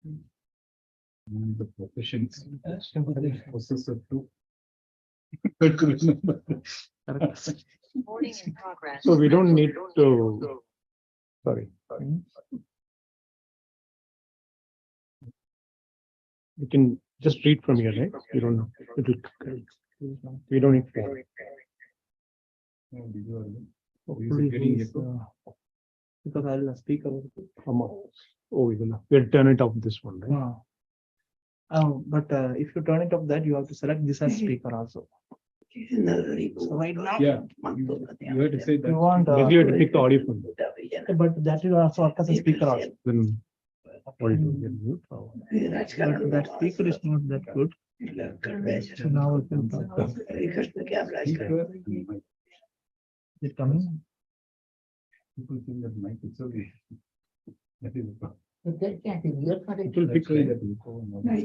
The proficiency possessor too. I could remember. Recording in progress. So we don't need to, sorry. You can just read from here, right? You don't know. We don't need to. Because I'll speak about Oh, we'll turn it off this one, right? but if you turn it off, that you have to select this as speaker also. So right now, Yeah, you have to say you that. want, Maybe you have to pick the audio from but that will also work as a speaker also. then. What do you do? Get mute or- But that speaker is not that good. So now we can talk. Is it coming? People think that mic is okay. That is the problem. It will pick That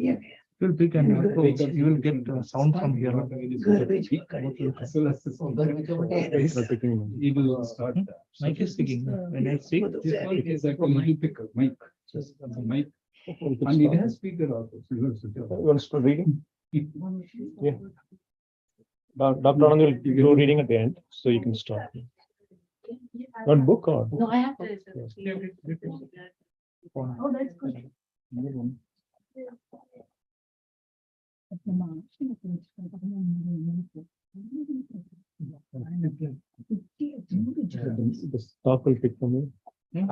You will pick and you will get sound from here. We're picking. He will start. Mic is speaking. When I speak, This mic is like a little picker, mic. Just the mic. And it has speaker also. So you have to You want to start reading? Yeah. Dr. Anand will do reading at the end, so you can start. Not book or? No, I have to. Oh, that's good. The stock will pick from you.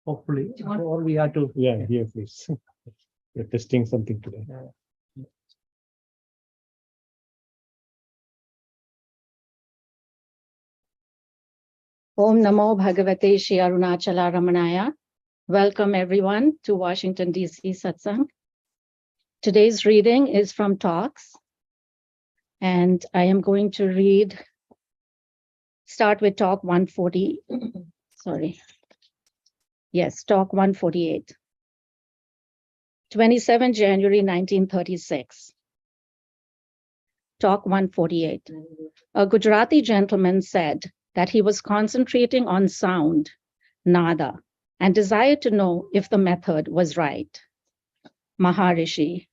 hopefully, or we have to. Yeah, here please. We're testing something today. Om Namo Bhagavate Shri Arunachala Ramanaya. Welcome everyone to Washington DC Satsang. Today's reading is from Talks, and I am going to start with Talk 140. Sorry. Yes, Talk 148. 27 January 1936. Talk 148. A Gujarati gentleman said that he was concentrating on sound, nada, and desired to know if the method was right. Maharishi,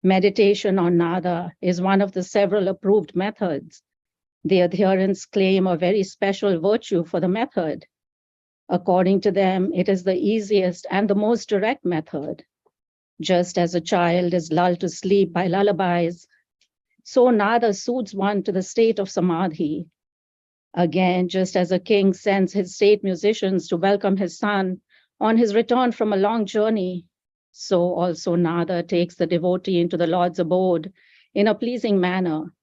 meditation on nada is one of the several approved methods. The adherents claim a very special virtue for the method. According to them, it is the easiest and the most direct method. Just as a child is lulled to sleep by lullabies, so nada soothes one to the state of samadhi. Again, just as a king sends his state musicians to welcome his son on his return from a long journey, so also nada takes the devotee into the Lord's abode in a pleasing manner.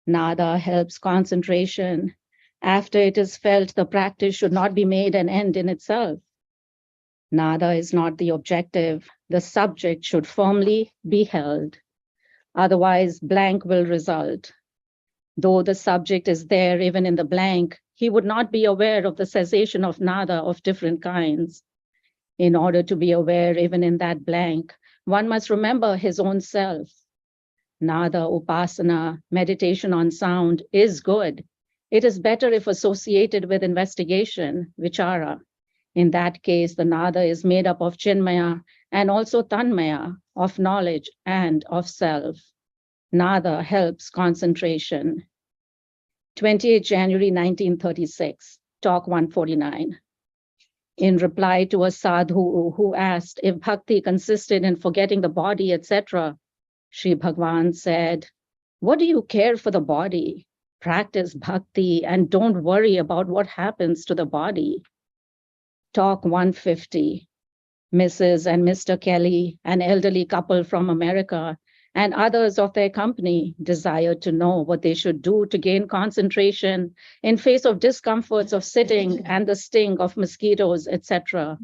Nada helps concentration. After it is felt, the practice should not be made an end in itself. Nada is not the objective. The subject should firmly be held. Otherwise, blank will result. Though the subject is there even in the blank, he would not be aware of the cessation of nada of different kinds. In order to be aware even in that blank, one must remember his own self. Nada, upasana, meditation on sound is good. It is better if associated with investigation, vichara. In that case, the nada is made up of chinmaya and also tanmaya, of knowledge and of self. Nada helps concentration. 28 January 1936, Talk 149. In reply to a sadhu who asked if bhakti consisted in forgetting the body, etc., Sri Bhagwan said, "What do you care for the body? Practice bhakti and don't worry about what happens to the body." Talk 150. Mrs. and Mr. Kelly, an elderly couple from America, and others of their company desired to know what they should do to gain concentration in face of discomforts of sitting and the sting of mosquitoes, etc.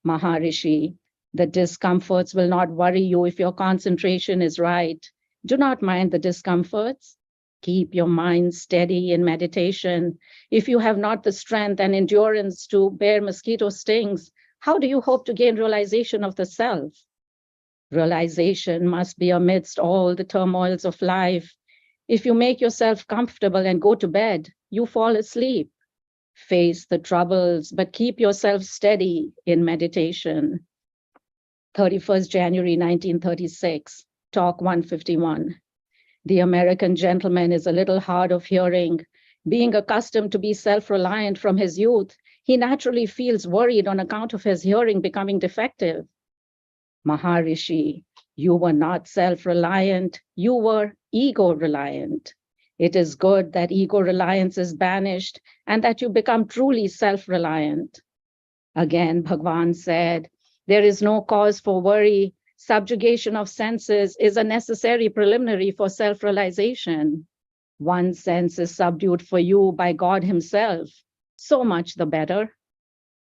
Maharishi, the discomforts will not worry you if your concentration is right. Do not mind the discomforts. Keep your mind steady in meditation. If you have not the strength and endurance to bear mosquito stings, how do you hope to gain realization of the self? Realization must be amidst all the turmoils of life. If you make yourself comfortable and go to bed, you fall asleep. Face the troubles, but keep yourself steady in meditation. 31st January 1936, Talk 151. The American gentleman is a little hard of hearing. Being accustomed to be self-reliant from his youth, he naturally feels worried on account of his hearing becoming defective. Maharishi, you were not self-reliant, you were ego-reliant. It is good that ego-reliance is banished and that you become truly self-reliant. Again, Bhagwan said, there is no cause for worry. Subjugation of senses is a necessary preliminary for self-realization. One sense is subdued for you by God himself. So much the better.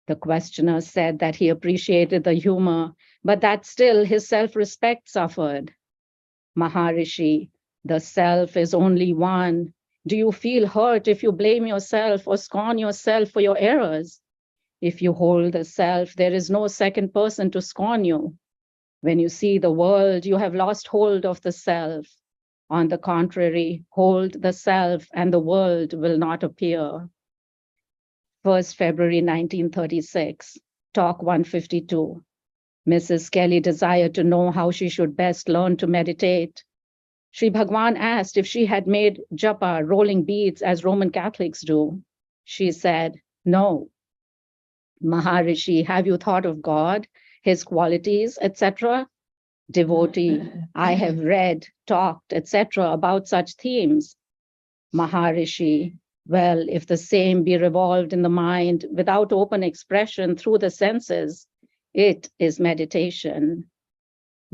The questioner said that he appreciated the humor, but that still his self-respect suffered. Maharishi, the self is only one. Do you feel hurt if you blame yourself or scorn yourself for your errors? If you hold the self, there is no second person to scorn you. When you see the world, you have lost hold of the self. On the contrary, hold the self and the world will not appear. 1st February 1936, Talk 152. Mrs. Kelly desired to know how she should best learn to meditate. Sri Bhagwan asked if she had made japa, rolling beads, as Roman Catholics do. She said, no. Maharishi, have you thought of God, his qualities, etc.? Devotee, I have read, talked, etc. about such themes. Maharishi, well, if the same be revolved in the mind without open expression through the senses, it is meditation.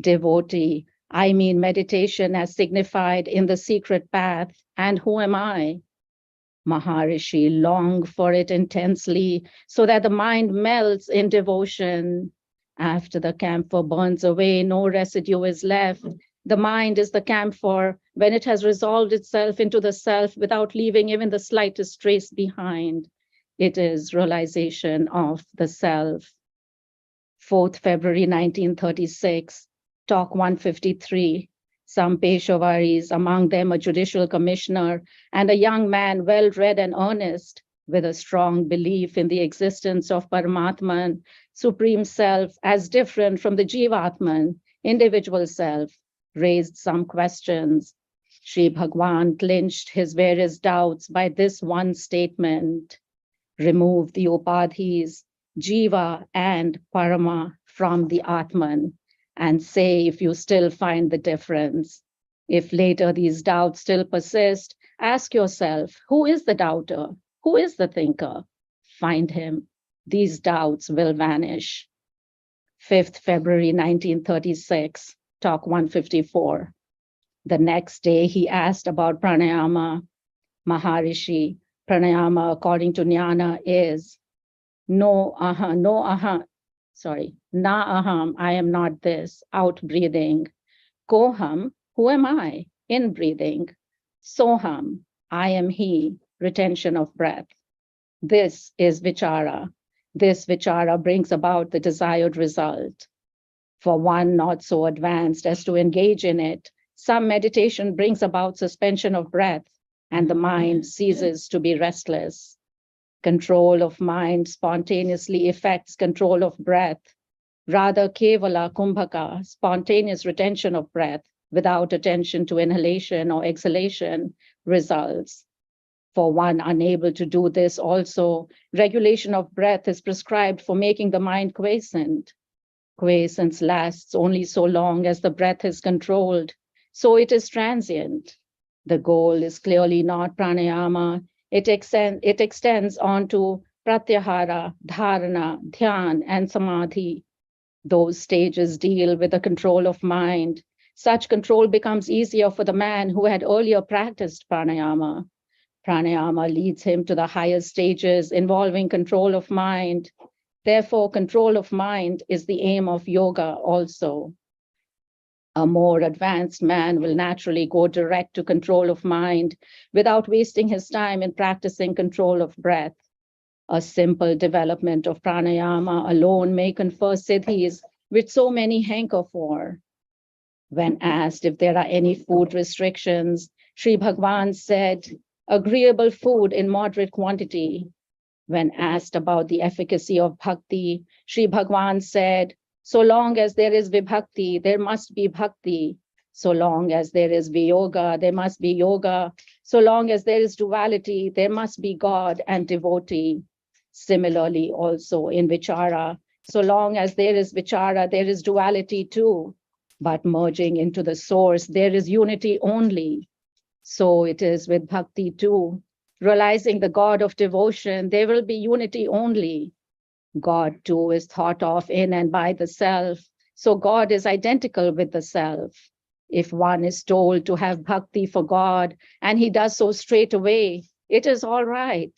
Devotee, I mean meditation as signified in the secret path, and who am I? Maharishi, long for it intensely so that the mind melts in devotion. After the camphor burns away, no residue is left. The mind is the camphor when it has resolved itself into the self without leaving even the slightest trace behind. It is realization of the self. 4th February 1936, Talk 153. Some Peshavaris, among them a judicial commissioner and a young man well-read and earnest, with a strong belief in the existence of Paramatman, Supreme Self, as different from the Jivatman, individual self, raised some questions. Sri Bhagwan clinched his various doubts by this one statement: remove the upadhis, Jiva and Parama from the Atman, and say if you still find the difference. If later these doubts still persist, ask yourself, who is the doubter? Who is the thinker? Find him. These doubts will vanish. 5th February 1936, Talk 154. The next day he asked about pranayama. Maharishi, pranayama according to jnana is na aham, I am not this, out breathing. Koham, who am I? In breathing. Soham, I am he, retention of breath. This is vichara. This vichara brings about the desired result. For one not so advanced as to engage in it, some meditation brings about suspension of breath, and the mind ceases to be restless. Control of mind spontaneously effects control of breath. Rather, kevala kumbhaka, spontaneous retention of breath without attention to inhalation or exhalation, results. For one unable to do this also, regulation of breath is prescribed for making the mind quiescent. Quiescence lasts only so long as the breath is controlled, so it is transient. The goal is clearly not pranayama. It extends on to pratyahara, dharana, dhyan, and samadhi. Those stages deal with the control of mind. Such control becomes easier for the man who had earlier practiced pranayama. Pranayama leads him to the higher stages involving control of mind. Therefore, control of mind is the aim of yoga also. A more advanced man will naturally go direct to control of mind without wasting his time in practicing control of breath. A simple development of pranayama alone may confer siddhis which so many hanker for. When asked if there are any food restrictions, Sri Bhagwan said, agreeable food in moderate quantity. When asked about the efficacy of bhakti, Sri Bhagwan said, so long as there is vibhakti, there must be bhakti. So long as there is viyoga, there must be yoga. So long as there is duality, there must be God and devotee. Similarly, also in vichara, so long as there is vichara, there is duality too. But merging into the source, there is unity only. So it is with bhakti too. Realizing the God of devotion, there will be unity only. God too is thought of in and by the self. So God is identical with the self. If one is told to have bhakti for God and he does so straight away, it is all right.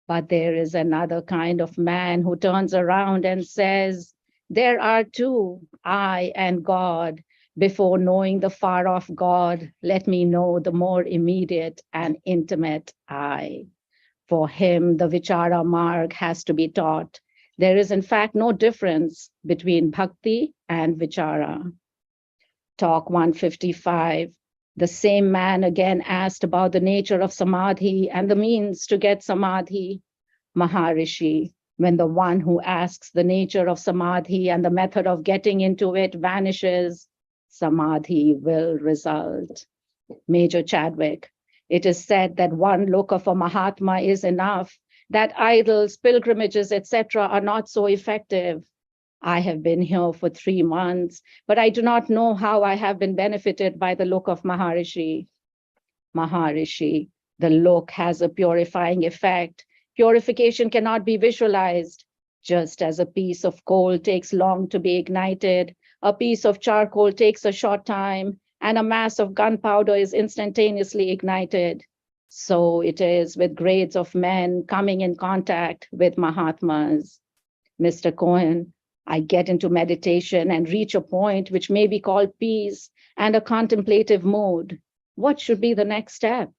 But there is another kind of man who turns around and says, there are two, I and God. Before knowing the far off God, let me know the more immediate and intimate I. For him, the Vichara Marg has to be taught. There is in fact no difference between bhakti and vichara. Talk 155. The same man again asked about the nature of samadhi and the means to get samadhi. Maharishi, when the one who asks the nature of samadhi and the method of getting into it vanishes, samadhi will result. Major Chadwick, it is said that one look of a Mahatma is enough, that idols, pilgrimages, etc. are not so effective. I have been here for 3 months, but I do not know how I have been benefited by the look of Maharishi. Maharishi, the look has a purifying effect. Purification cannot be visualized. Just as a piece of coal takes long to be ignited, a piece of charcoal takes a short time, and a mass of gunpowder is instantaneously ignited. So it is with grades of men coming in contact with Mahatmas. Mr. Cohen, I get into meditation and reach a point which may be called peace and a contemplative mood. What should be the next step?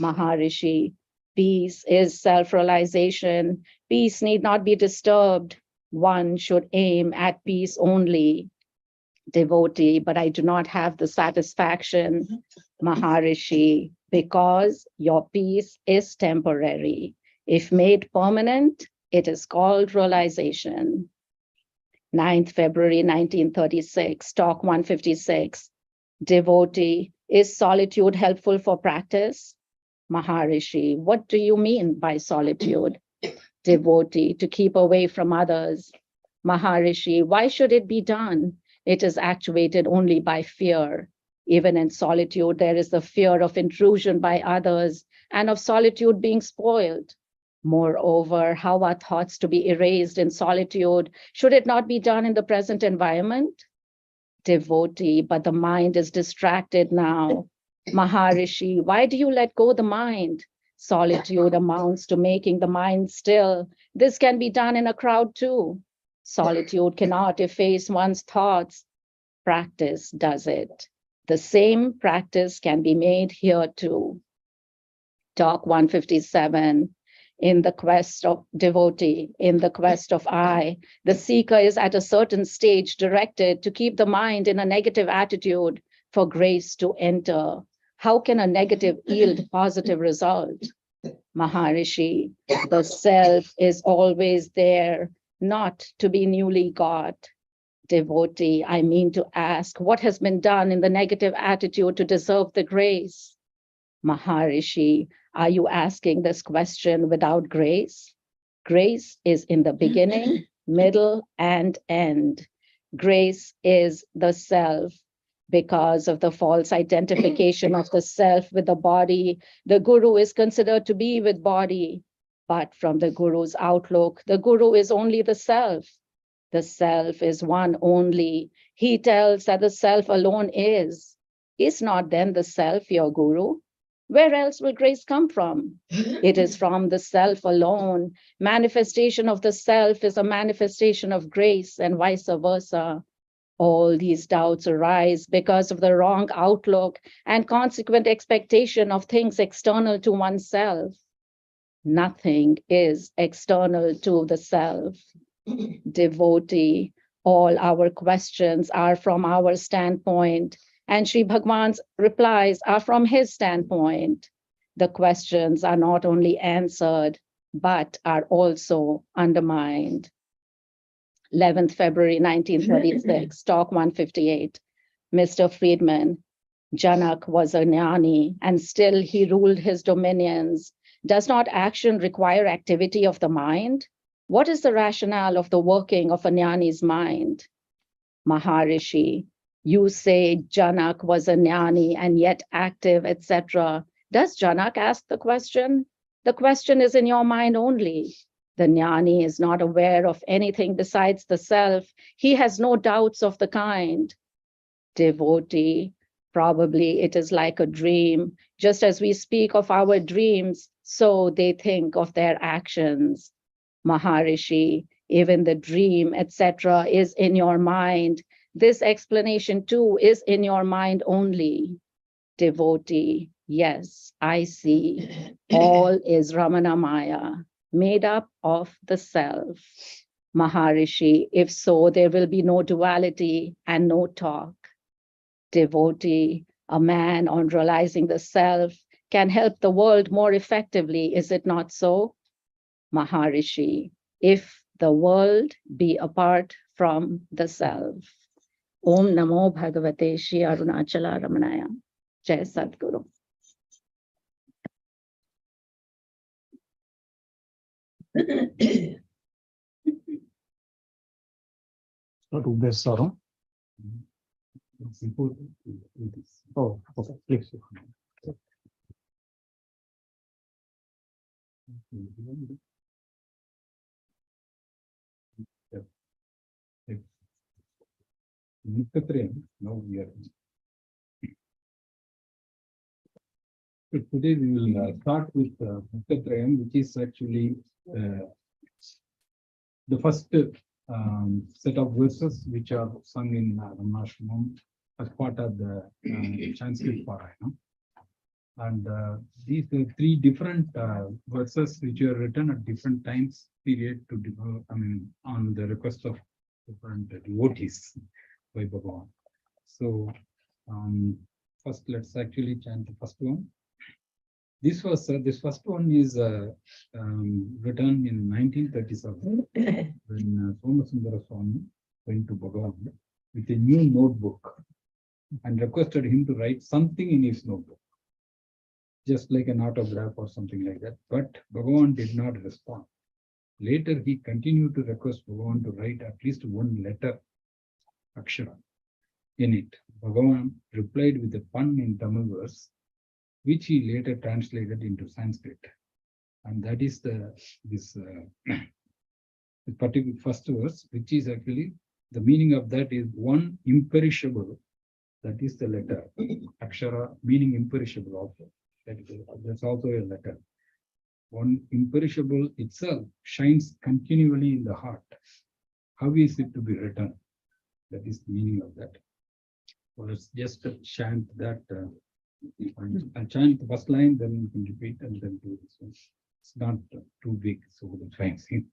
Maharishi, peace is self-realization. Peace need not be disturbed. One should aim at peace only. Devotee, but I do not have the satisfaction. Maharishi, because your peace is temporary. If made permanent, it is called realization. 9th February 1936, talk 156. Devotee, is solitude helpful for practice? Maharishi, what do you mean by solitude? Devotee, to keep away from others. Maharishi, why should it be done? It is actuated only by fear. Even in solitude, there is the fear of intrusion by others and of solitude being spoiled. Moreover, how are thoughts to be erased in solitude? Should it not be done in the present environment? Devotee, but the mind is distracted now. Maharishi, why do you let go the mind? Solitude amounts to making the mind still. This can be done in a crowd too. Solitude cannot efface one's thoughts. Practice does it. The same practice can be made here too. Talk 157. In the quest of devotee, in the quest of I, the seeker is at a certain stage directed to keep the mind in a negative attitude for grace to enter. How can a negative yield positive result? Maharishi, the self is always there, not to be newly got. Devotee, I mean to ask, what has been done in the negative attitude to deserve the grace? Maharishi, are you asking this question without grace? Grace is in the beginning, middle, and end. Grace is the self. Because of the false identification of the self with the body, the guru is considered to be with body. But from the guru's outlook, the guru is only the self. The self is one only. He tells that the self alone is. Is not then the self your guru? Where else will grace come from? It is from the self alone. Manifestation of the self is a manifestation of grace and vice versa. All these doubts arise because of the wrong outlook and consequent expectation of things external to oneself. Nothing is external to the self. Devotee, all our questions are from our standpoint, and Sri Bhagwan's replies are from his standpoint. The questions are not only answered, but are also undermined. 11th February 1936, Talk 158. Mr. Friedman, Janak was a jnani and still he ruled his dominions. Does not action require activity of the mind? What is the rationale of the working of a jnani's mind? Maharishi, you say Janak was a jnani and yet active, etc. Does Janak ask the question? The question is in your mind only. The jnani is not aware of anything besides the self. He has no doubts of the kind. Devotee, probably it is like a dream. Just as we speak of our dreams, so they think of their actions. Maharishi, even the dream, etc., is in your mind. This explanation too is in your mind only. Devotee, yes, I see. All is Ramana Maya, made up of the self. Maharishi, if so, there will be no duality and no talk. Devotee, a man on realizing the self can help the world more effectively, is it not so? Maharishi, if the world be apart from the self. Om Namo Bhagavate Shri Arunachala Ramanaya. Jai Sadguru. Not Ubes Saram. It's important to do this. Oh, okay, please. Now we are. So today we will start with Muktatrayam, which is actually the first set of verses which are sung in Ramanashramam as part of the Sanskrit Parayana. And these are three different verses which were written at different times period to develop, on the request of different devotees by Bhagavan. So first let's actually chant the first one. This first one is written in 1937 when Somasundara Swami went to Bhagavan with a new notebook and requested him to write something in his notebook, just like an autograph or something like that. But Bhagavan did not respond. Later, he continued to request Bhagavan to write at least one letter, Akshara, in it. Bhagavan replied with a pun in Tamil verse, which he later translated into Sanskrit. And that is the particular first verse, which is actually, the meaning of that is one imperishable, that is the letter, Akshara, meaning imperishable also. That's also a letter. One imperishable itself shines continually in the heart. How is it to be written? That is the meaning of that. So let's just chant that. I'll chant the first line, then we can repeat and then do this one. It's not too big, so we'll try and sing.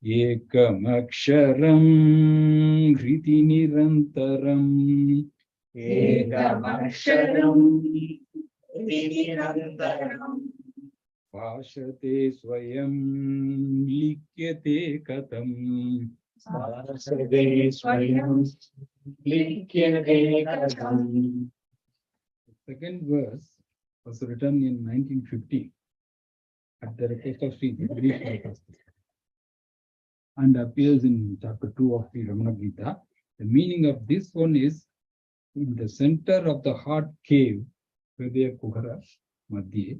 Ekam aksharam hriti nirantaram. Ekam aksharam Vashate swayam likyate katam. The second verse was written in 1950 at the request of Sri Jagadish and appears in chapter 2 of the Ramana Gita. The meaning of this one is, in the center of the heart cave, Hridaya Kuhara Madhye,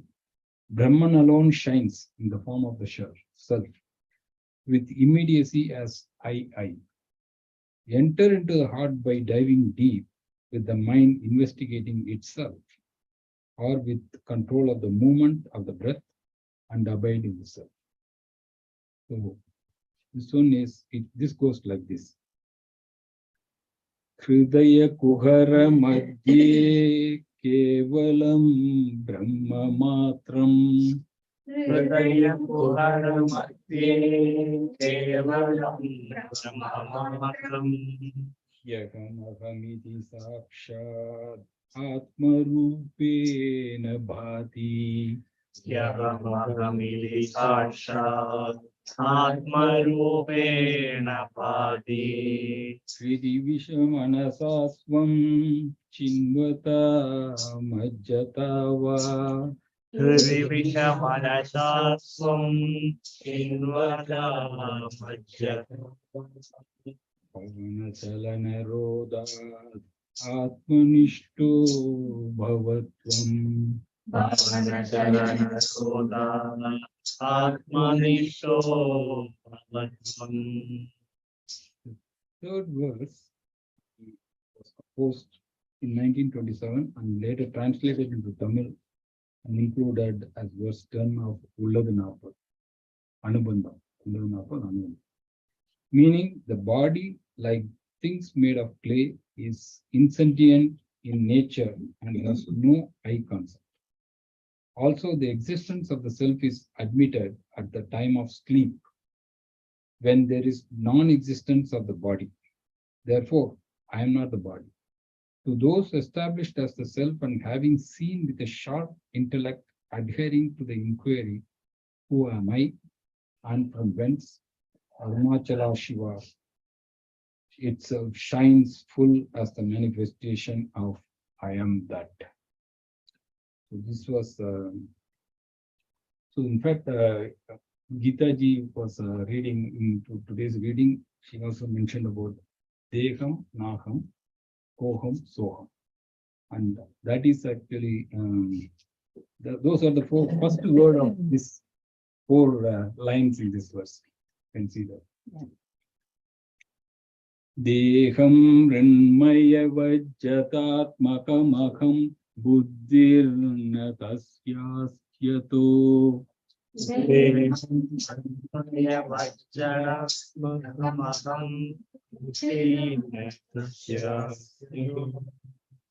Brahman alone shines in the form of the self, with immediacy as I. Enter into the heart by diving deep, with the mind investigating itself, or with control of the movement of the breath, and abide in the self. So this one is, this goes like this. Hridaya Kuhara Madhye Kevalam Brahma Matram. Hridaya Kuhara Madhye Kevalam Brahma Matram. Yagamahamiti Sakshat Atma Rupena Bhati. यमहमिति साक्षात् आत्मरूपेण भाति श्रीदिविषमनसा स्वं चिन्वता मज्जता वा हृदिविषमनसा स्वं चिन्वतामज्जत पवनचलनरोधात् आत्मनिष्ठो भवत्वम् पवनचलनरोधात् आत्मनिष्ठो भवत्वम्. Third verse was composed in 1927 and later translated into Tamil and included as verse 10 of Ulladanapad, Anubandham, meaning the body, like things made of clay, is insentient in nature and has no I concept. Also, the existence of the self is admitted at the time of sleep, when there is non-existence of the body. Therefore, I am not the body. To those established as the self and having seen with a sharp intellect adhering to the inquiry, who am I and from whence, Arunachala Shiva itself shines full as the manifestation of I am that. So this was, so in fact, Gita ji was reading into today's reading. She also mentioned about Deham, Naham, Koham, Soham. And that is actually, those are the first word of this four lines in this verse. You can see that. Deham Rinmaya Vajjatatmakamaham Buddhirna Tasyasyato.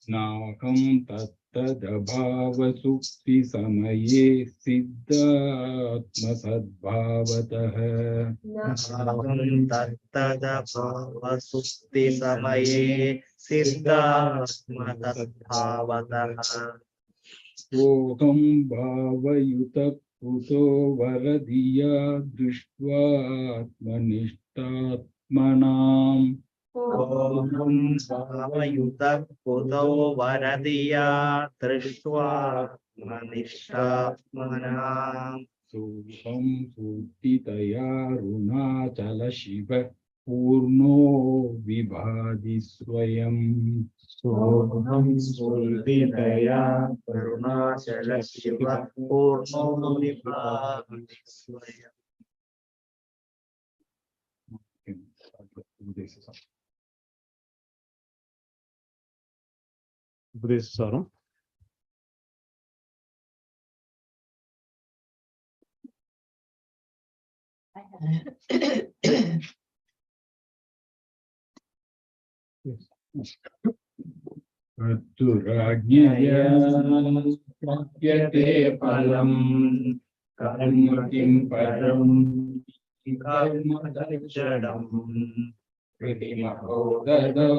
Naham tattadabhava sukti samaye siddhatma sadbhavataha. तत्तदभावसुप्ति समये सिद्धात्मतद्भावतः Soham bhavayuta kuto varadiya drishtvatmanishtatmanam. ओम भावयुतः कुतो वरदिया दृष्ट्वा मनिष्ठात्मनाम् Soham sutitaya runachala shiva purno vibhadi swayam. सोऽहं स्फुर्तितया करुणाचल शिव पूर्णो विभाति स्वयम्. Updesasaram. Praturajnaya pratyate palam karma kim param कर्म जडम् kritimahodado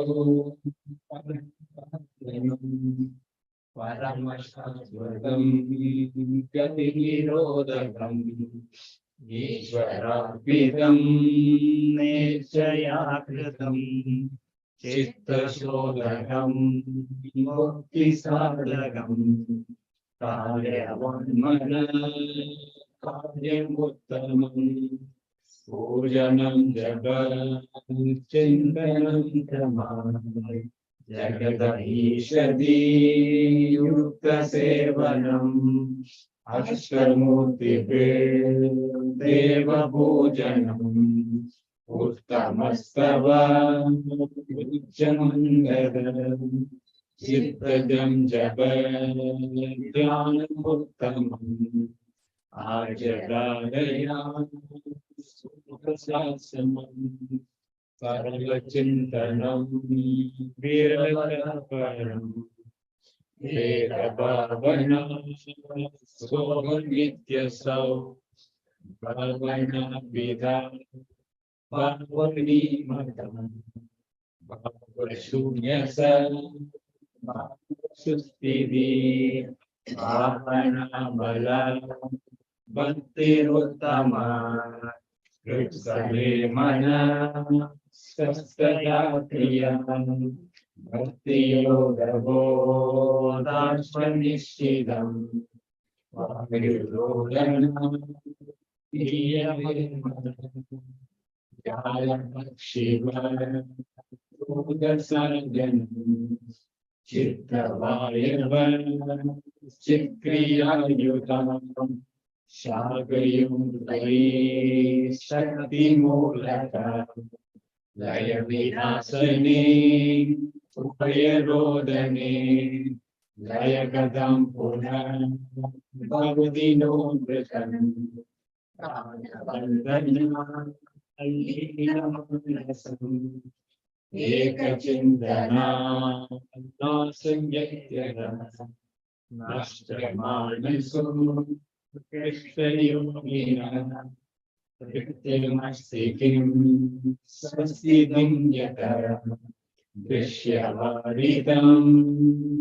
paramashasvatam gatirodagam ishvarapitam निश्चयाकृतम् चित्तशोधकम् मुक्तिसाधकम् कार्यमुत्तमम् पूजनं जगच्चिन्तनं क्रमात् जगदीशदी युक्तसेवनम् अष्टमूर्तिदेवपूजनम् उत्तमस्तव उच्चमङ्गलम् चित्तजं जप ध्यानमुत्तमम् आजगादया सुखशासनम् सर्वचिन्तनं विरलपरम् वेदभावना सोहमित्यसौ भावनाविधा भावनीमतम् भावशून्यस भावसुस्थितिः Vahana Bala Bhakti Uttama Kriksale Mana Sastaya Kriyam Bhakti Yoga Bodhasvanishidam Vahirodhanam Jaya Shiva Udasangan Chittavayavan Chitkriya Yudam Shagayundai Shakti Mulaka Laya Vinasani Upayarodhane Laya Gadam Puna Bhavadino Britan Bandhana Alinamasam Ekachindana Nasanyatyana Nashtramanasum Krishnayomina Viktimastikim Svastidim Yata Vishyavaritam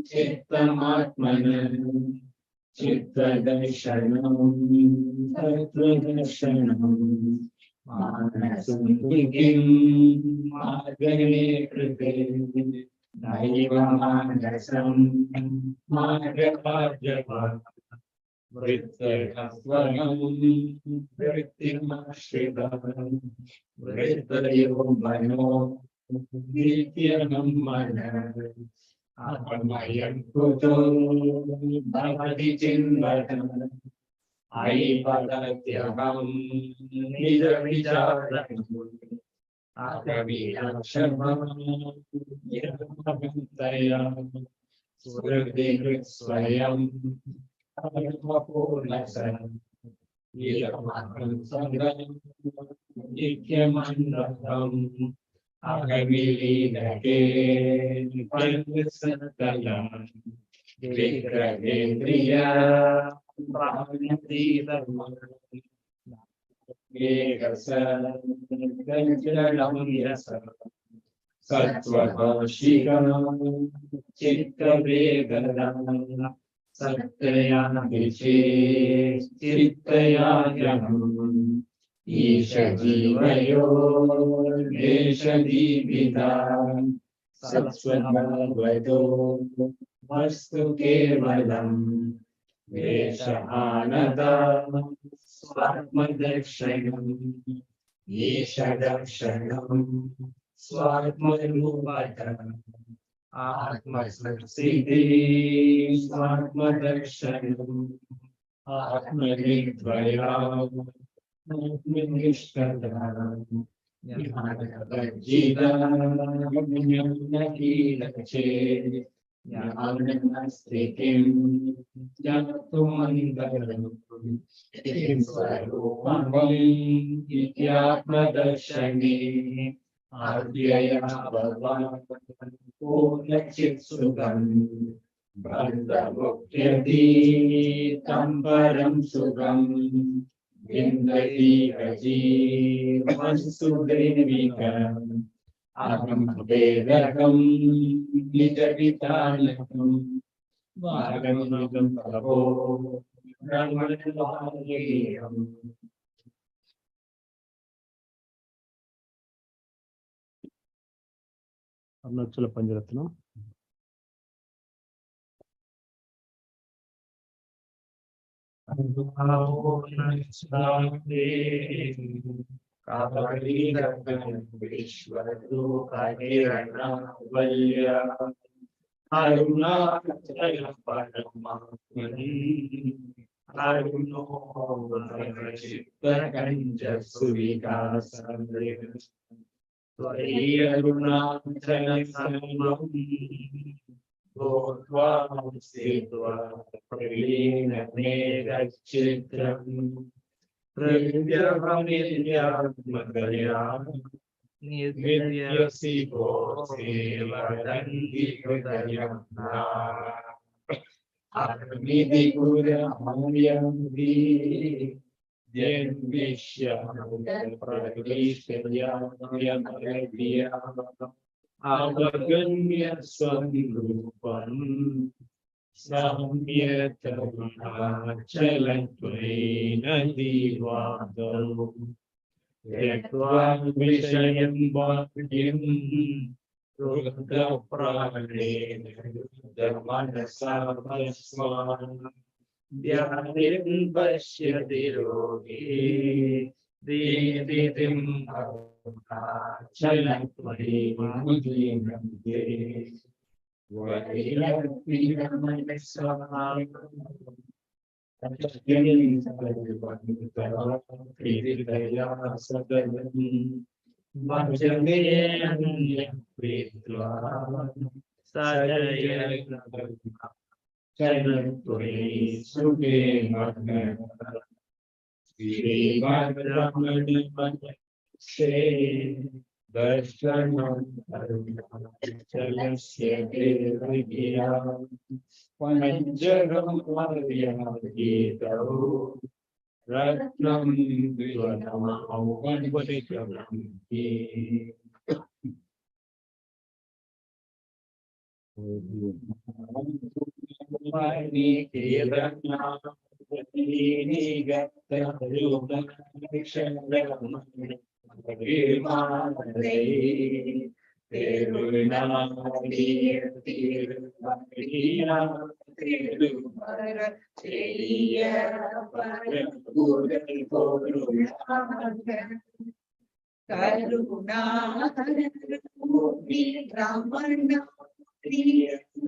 Chittamatmanam Chittadarshanam Tattva-darshanam Manasam-vikim Magane Krite Naiva Manasam Magavajava Vritta-kasvaram Vrittim-ashridam Vritta-yomano Nityanam-mana Apamayam kuto Bhavati Chinvatam Aipadhatyaham Nija-vicharam Akavinashamam Yamavantayam Suradhikrit-swayam Arvapurnasam Yidam-akam-sadam Nityam-andratam Akamilidake Panvasattayam Vikrahendriya Pranatidhamam Ekasam Ganjalam Yasam Sattvabhashikam Chittavedadam Satyaya Viche Chittayayam Isha Jivayo Desha Divita Satsvabhavato Vastu Kevalam Veshanada Swatmadakshanam Isha Dakshanam Swatmarupata Atmasarsiddhi Swatmadakshanam Atmanidvayam Atmanishtatam Jnanavajjidam Jnanakilache Jnanastikim Jnatumandaram Kim Svarupam Ityatmadarshani Adyaya Bhavam Purnachitsugam Bandhamukyati Tamparam Sugam Vindati Aji Vasudevika Aham Vedakam Nijavitanakam Vagamagam Prabho Brahmanavayam Arunachala Panjaratnam. Kavalidam Vishwadukakirana Valya Arunachala Paramatmani Aruno Chitta-kanja Suvikasam Tvai Arunachala Samam Bhutva Sthitva Prilina Megachitram Pravyavamilyatmakaya Nityasipo Sevadanti Hridayamna Armidi Kura Hamyamdi Yenvishyam Pravishyam Avaganya Swamrupam Samyatamachalantve nadivado Yatva Vishayam Bhagyam Rudra Prane Dhammanasavaswan Dhyanim Pashyati Rogi Dividim Chalatve Mudinamde Darshanam Chalasya Devagya Panjagam Varyagitau Ratnam Dvanam Vanvadikavanti Vani Kirana Vani Gatta Rupa Nishanam Vimanadei Terunamadi Tirumariya Tirumara Teriya Paragudai Porunamaga Karuna Karuni Ramana DC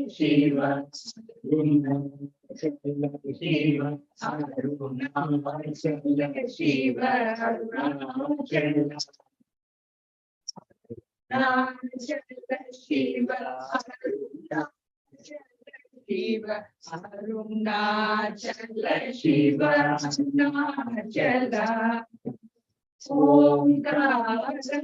Shiva, Shiva, Arunachala Shiva, Arunachala, Omkara,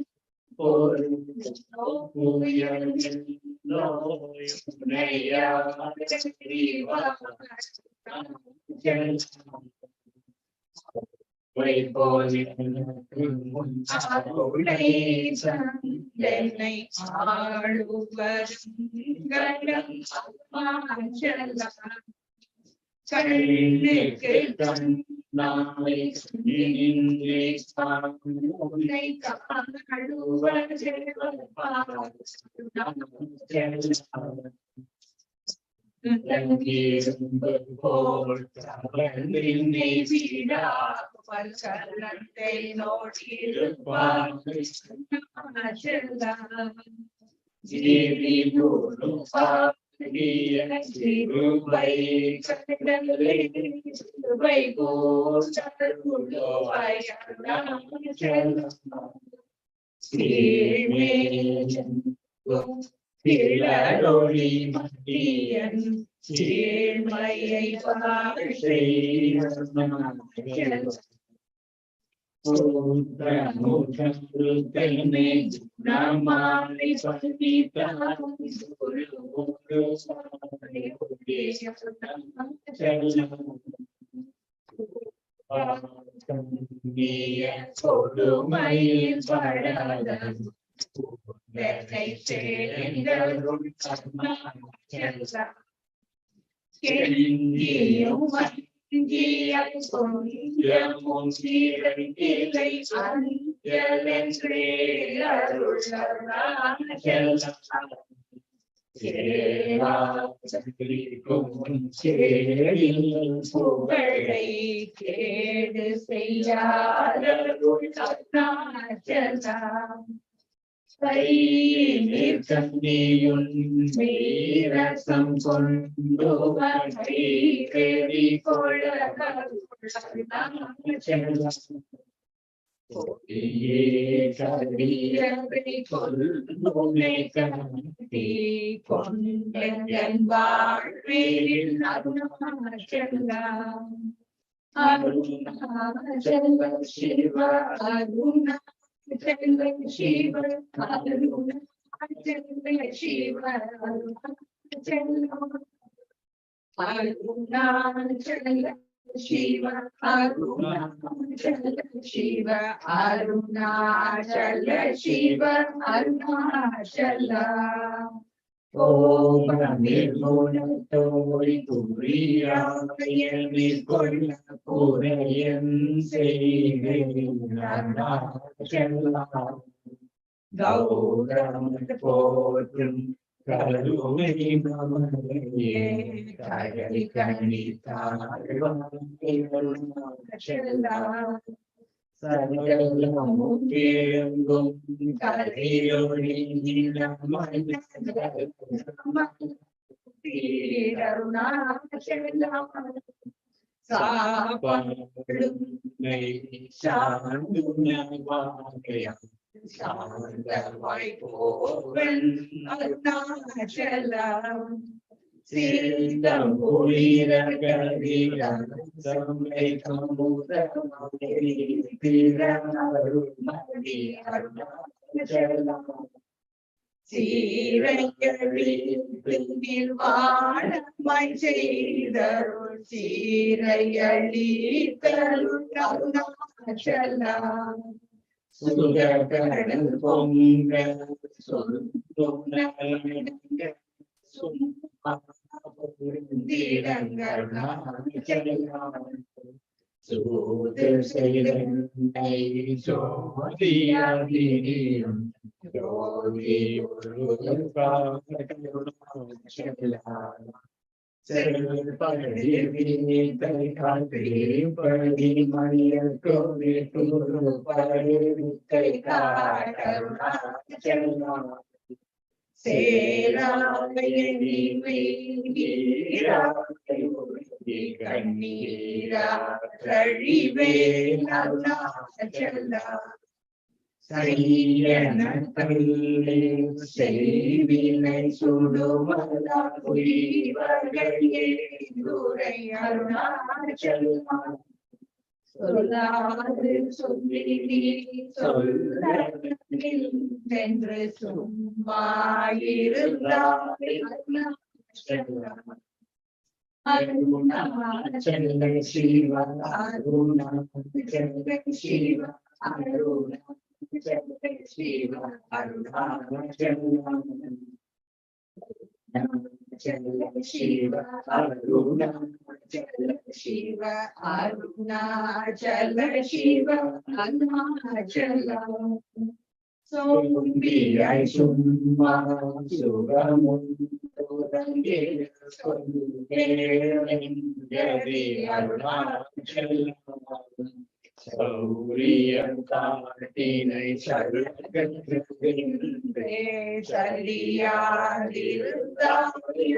Shiva, Arunachala Shiva, Arunachala Shiva, Arunachala. Om Nirguna Tori Turiya Nirguna Purayan Se Arunachala. Gauram Potrum Karunai Mamaye Kari Kanita Arunachala. Sarvalamukirangum Karironi Namana Arunachala. Sapadum Nei Shandunavaya Shandavaipovan Arunachala. Siddham Purira Garira Samvekamuda Tira Arunadi Arunachala. Sirayari Nirvana ചെയ്തരുൾ Sirayali Arunachala. Sugakanal Ponga Sununanga Sumapurindiragarunachala. சூது செய்தனை சோதியாதினியும் ஜோதி செல்படி வித்தை காட்டி மணியல் covid பருவித்தை காட்டருணாச்சலம் கண்ணீரா கழிவே செய்யன கல்லே செய்வினை சுடுமலா உயிர்களே துரை அருணாச்சலம் சொல்லாது சொல்லி சொல்லென்று சும்மா அருணாச்சல சிவ அருணாச்சல சிவ அருணாச்சல சிவ Arunachalam Jalla Shiva Arunachala Shiva Arunachala Shiva Arunachala Sombiyai Summa Sugamundurange Sonderi Arunachala Sauriyam Kartinai Sargatrinde Sariyadiludai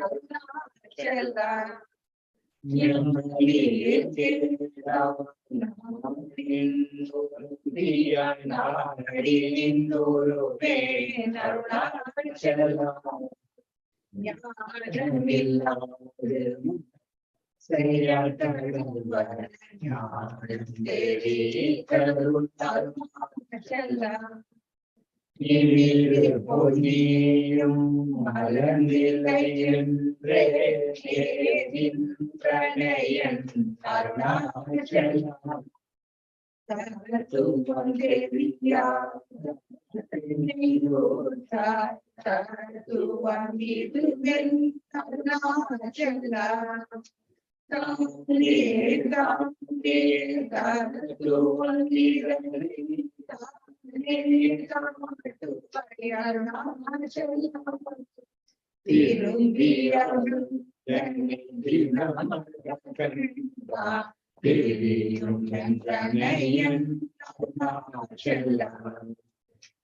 Arunachala பொன்னியும் மலர்நிலை என்றே பிரணயன் அருணாச்சலம் தத்துவம் தேவியா தத்துவம் இதுவென் அருணாச்சலம்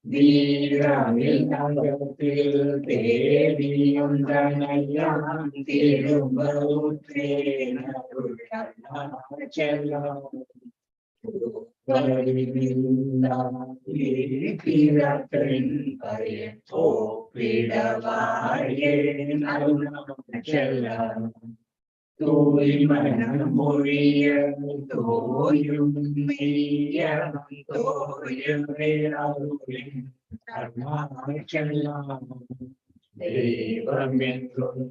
வீரமில் நகத்தில் தேடியும் தனையான் திரும்பவுற்றேன் அருணாச்சலம் மொழிய தோயும் அருணாச்சலம் தெய்வம் என்றும்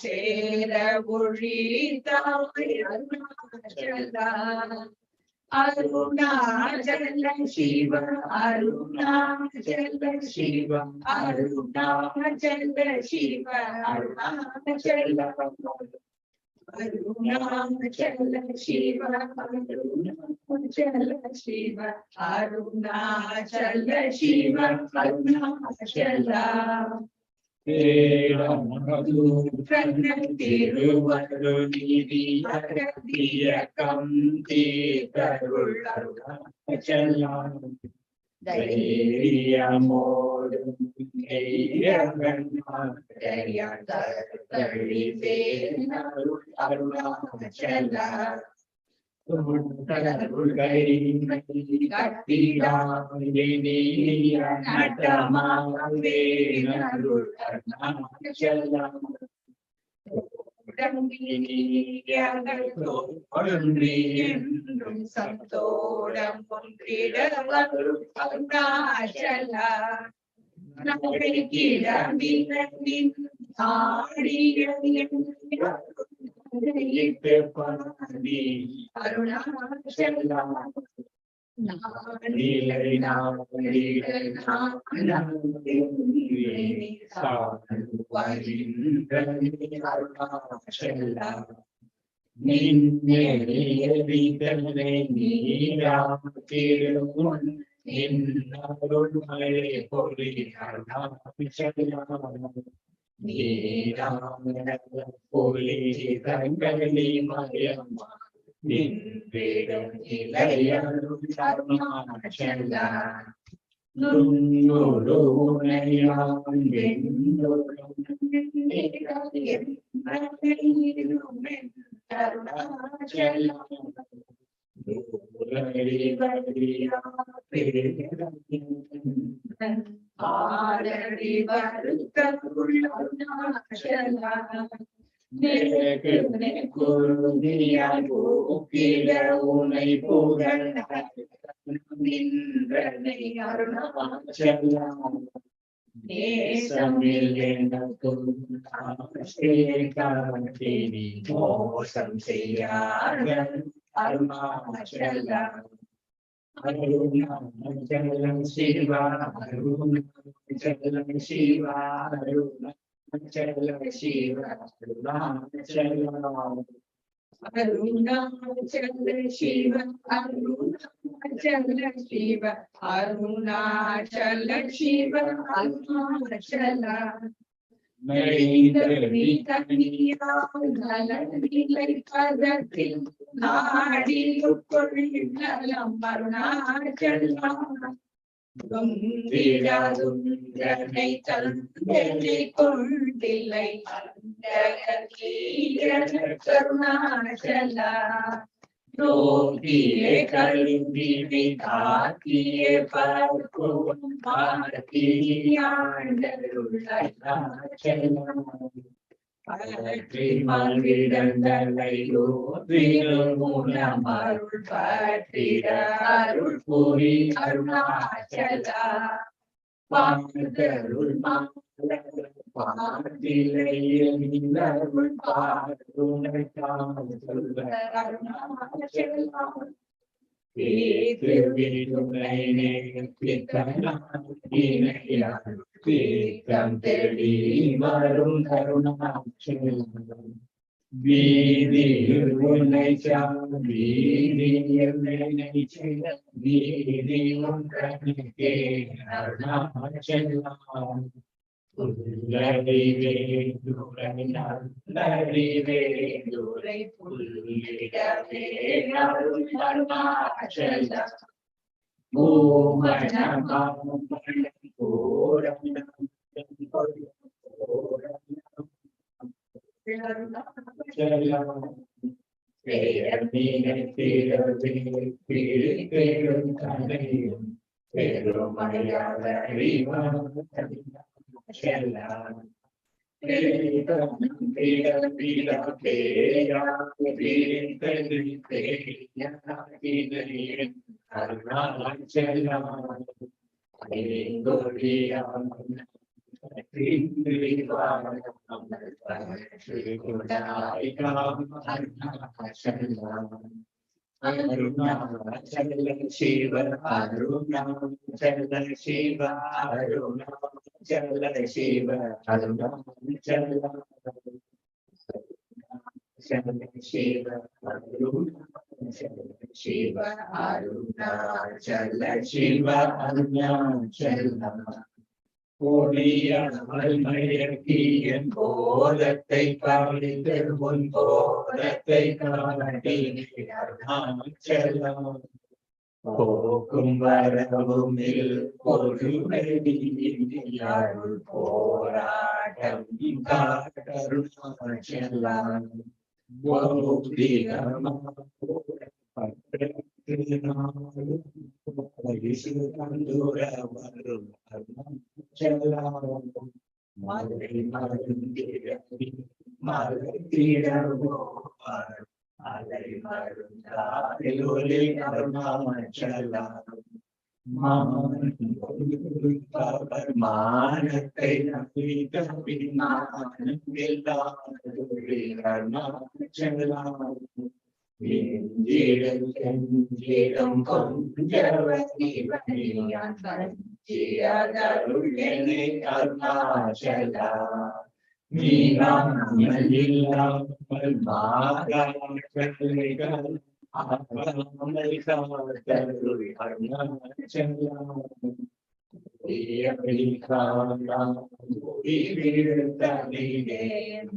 சேர ஒழித்தாய் அருணாச்சல சிவ அருணாச்சல சிவ அருணாச்சல சிவ அருணாச்சல அருணாச்சல சிவ அருணாச்சல சிவ அருணாச்சல சிவ அருணாச்சல திருவருளிதியக்கம் தீர்த்தருள் அருணாச்சலம் தைரியமோடும் அருணாச்சலம் சத்தோடம் ஒன்றிட அருணாச்சலம் அருணாச்சலம் நின்னெறியறிதலை நீராத்திடுமுன் நின்னருள்மழை பொழி அருணாச்சலம் நீராமண பொழி தங்களி மயமா நின்றிடும் இளையருள் அருணாச்சலம் நுண்ணொரு உனையான் வெண்ணொரும் ஆரடி வருத்தருள் அருணாச்சலம் குருதியால் போக்கிட உனை புகழ் நின்றனை அருணாச்சலம் நேசமில் எனக்கும் காட்டினி மோசம் செய்யார்கள் அருணாச்சலம் அருணாச்சலம் சிவா அருணாச்சலம் சிவா அருணாச்சலம் சிவா அருணாச்சலம் அருணாச்சல சிவ அருணாச்சல சிவ அருணாச்சல சிவ அருணாச்சல நலநிலை பதத்தில் நாடில் கொள்ளும் அருணாச்சலம் துந்திராதுந்தனை தந்தனை கொண்டிலை கருணாச்சல ரோகியே கல்வியை காக்கிய பார்க்கும் பற்றி மல்விடங்களை மூலம் அருள் பற்றிட அருள் புரி அருணாச்சல பாதருள் பாதிலையில் அருள் பாருணை அருணாச்சலம் தீர்த்தம் தேடி வரும் கருணாச்சலம் வீதியில் உன்னை வீதியில் வீதி ஒன்றே அருணாச்சலம் நல்லறிவே புல்லிடவே அருணாச்சலம் அருணாச்சலம் சிவ அருணாச்சலம் சிவ அருணாச்சலம் சிவ அருணாச்சலம் சிவ அருணாச்சலம் சிவ அருணாச்சலம் சிவ அருணாச்சலம் கோடியாமல் மயக்கியன் போதத்தை காணித்து முன் போதத்தை காட்டி அருணாச்சலம் போக்கும் வரவும் பொருள் போராட்டம் அருணாச்சலம் மானத்தை கெஞ்சிடம் கொஞ்சவனியான் அருணாச்சலம் நீங்காமல் இல்லாமல் மாறாமல் ஆகாமல் காத்தருள் அருணாச்சலம்.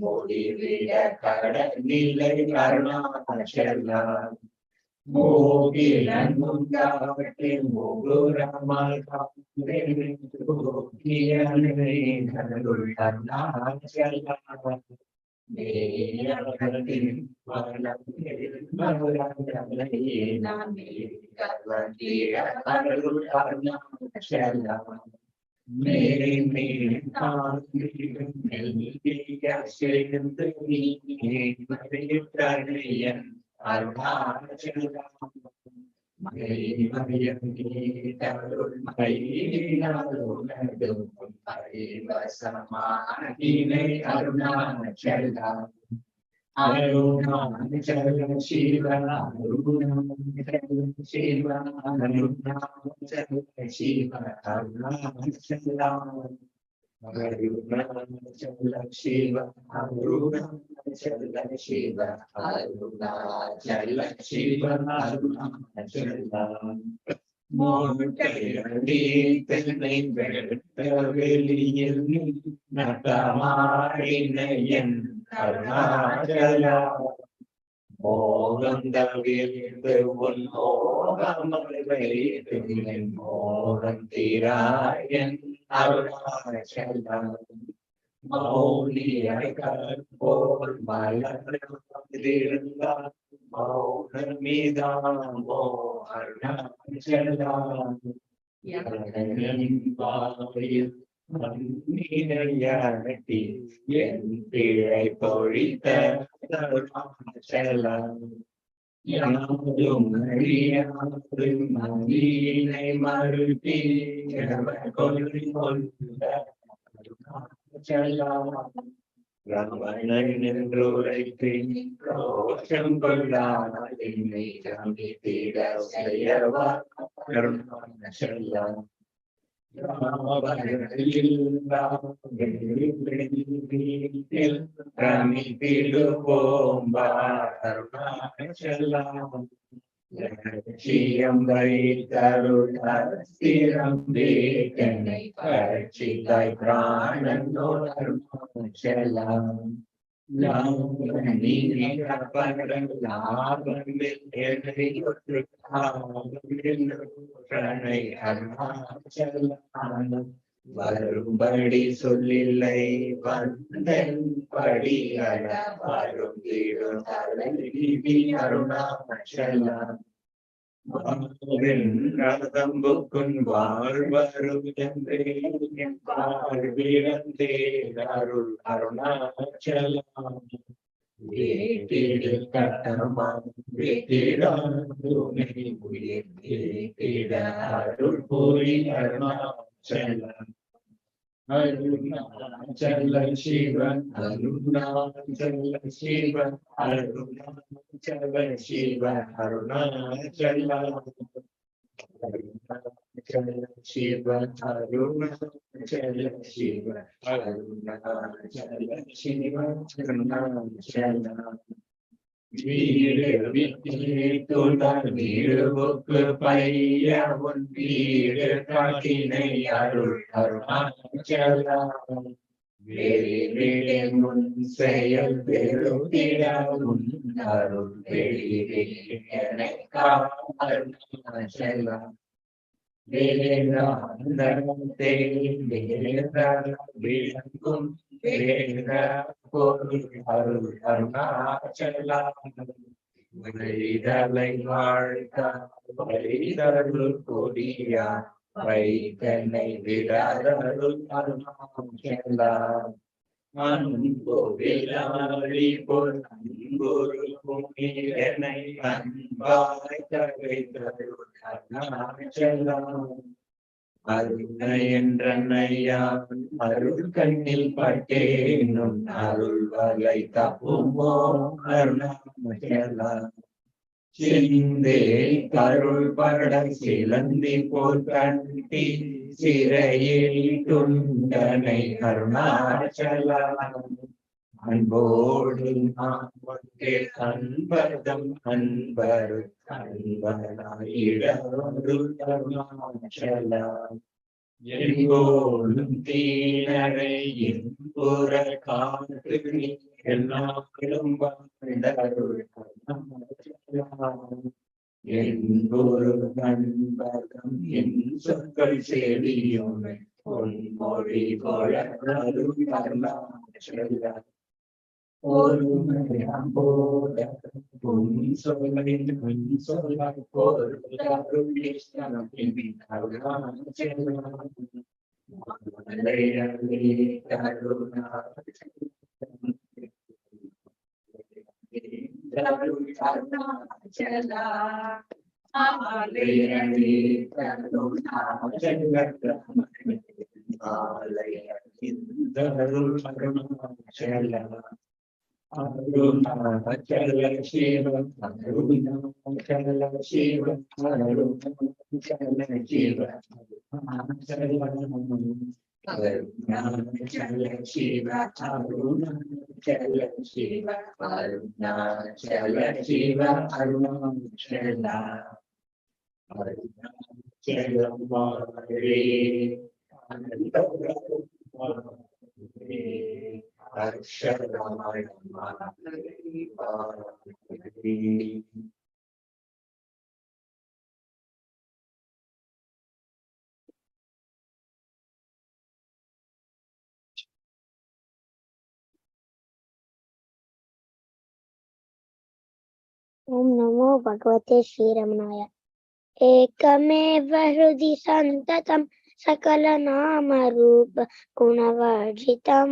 முடிவிட கடனிலை அருணாச்சலம். மோகிலன் முந்தாவட்டி முகுரமால் அருள் அருணாச்சலம். அருணாச்சலம். அருணாச்சலம் சிவ அருணாச்சலம் சிவ அருணாச்சலம் சிவ அருணாச்சலம். அருணாச்சலம் சிவ அருணாச்சலம் சிவ அருணாச்சலம் சிவ அருணாச்சலம். மூட்டையடி தென்னை வெட்ட வெளியில் நட்டமாடினையன் அருணாச்சலம். மோகம் தவிர்த்து உன் மோகமலை வைத்து மோகம் தீராயன் அருணாச்சலம். மௌலியை கற்போல் மலர்ந்திருந்தால் மௌனமிதாமோ அருணாச்சலம். வாயில் மண்ணினையாட்டி என் பிழை பொழித்த அருணாச்சலம். யாரும் அறியாது மதியினை மறுத்தி கொண்டு கொண்ட அருணாச்சலம். ரமணன் என்றுரைத்து ரோஷம் கொள்ளாமல் என்னை கமித்திட செய்யவா அருணாச்சலம். அருணாச்சலம். லட்சியம் வைத்தருள் அஸ்திரம் தேக்கனை பட்சித்தாய் பிராணனோடு அருணாச்சலம். வரும்படி சொல்லில்லை வந்தன் படி வரும் அருணாச்சலம். ரதம்புக்குன் வாழ்வரும் என்றே வாழ்விழந்தே அருள் அருணாச்சலம். வீட்டிடு கட்டமாம் வீட்டிடாதுனை உயிர் வீட்டிட அருள் புரி அருணாச்சலம். அருணாச்சலம் சிவன் அருணாச்சலம் சிவன் அருணாச்சலம் சிவன் அருணாச்சலம். அருணாச்சலம் சிவன் அருணாச்சலம் சிவன் அருணாச்சலம் சிவன் அருணாச்சலம். வீடு விட்டுடன் வீடுக்கு பைய உன் வீடு காட்டினை அருள் அருணாச்சலம். வெளிவிடே முன் செயல் பெருகிட உன் அருள் வெளிவிடனை அருணாச்சலம். வேதாந்தத்தை விளங்கும் வேத பொருள் அருள் அருணாச்சலம். வைதலை வாழ்த்த வைதருள் கொடியா வைத்தனை விடாதருள் அருணாச்சலம். அன்பு விழாடி பொன் அன்பொரு புனிதனை அன்பாய் தகைதருள் அருணாச்சலம். அருணை என்றனையா அருள் கண்ணில் பட்டேனும் அருள் வலை தப்புமோ அருணாச்சலம். சிந்தே கருள் பட சிலந்தி போல் கட்டி சிறையில் துண்டனை அருணாச்சலம் அன்போடு நாம் ஒன்றே அன்பர்தம் அன்பரு அன்பனாயிடரு அருணாச்சலம் எங்கோடும் தீனரை இன்புற காற்று நீ எல்லாரும் வாழ்ந்தருள் அருணாச்சலம் என் குரு நண்பகம் என் சொற்கள் செவியும் பொன்மொழி கொளரும் அருணாச்சலம் ஒரு போத பொன் சொல்லை சொல்லாய் பொருள் அருணாச்சல சிவம் அருணாச்சல சிவம் அருணாச்சல சிவம் அருணாச்சல சிவ அருணாச்சல சிவ அருணாச்சல சிவ அருணாச்சல அருணாச்சலம் வாழே ओम नमो भगवते श्रीरमणाय। एकमेव हृदि सन्ततं सकलनामरूप गुणवर्जितं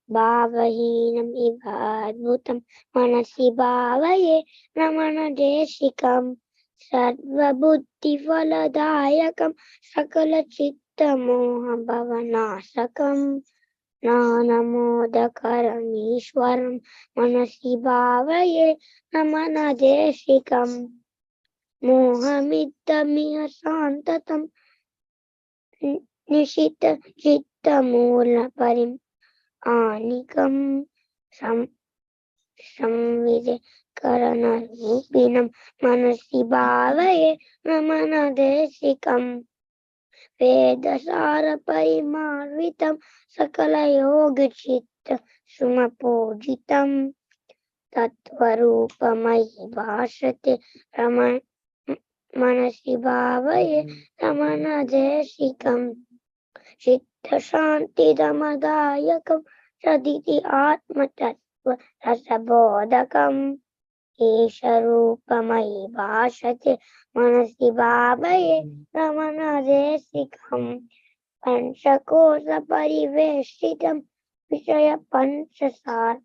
भावहीनम् इव अद्भुतं मनसि भावये रमणदेशिकं सर्वबुद्धिफलदायकं सकलचित्तमोहभवनाशकं ज्ञानमोदकरमीश्वरं मनसि भावये रमणदेशिकं मोहमित्तमिह शान्ततं निशितचित्तमूलपरिम् आनिकं संविदकरणरूपिणं मनसि भावये रमणदेशिकं वेदसारपरिमार्वितं सकलयोगचित्त सुमपूजितं तत्त्वरूपमयि भाषते मनसि भावये रमणदेशिकं चित्तशान्तिदमदायकं सदिति आत्मतत्त्व रसबोधकम् ईशरूपमयि भाषते मनसि भावये रमणदेशिकं पंचकोशपरिवेष्टितं विषय पंचसार्पविषपेशं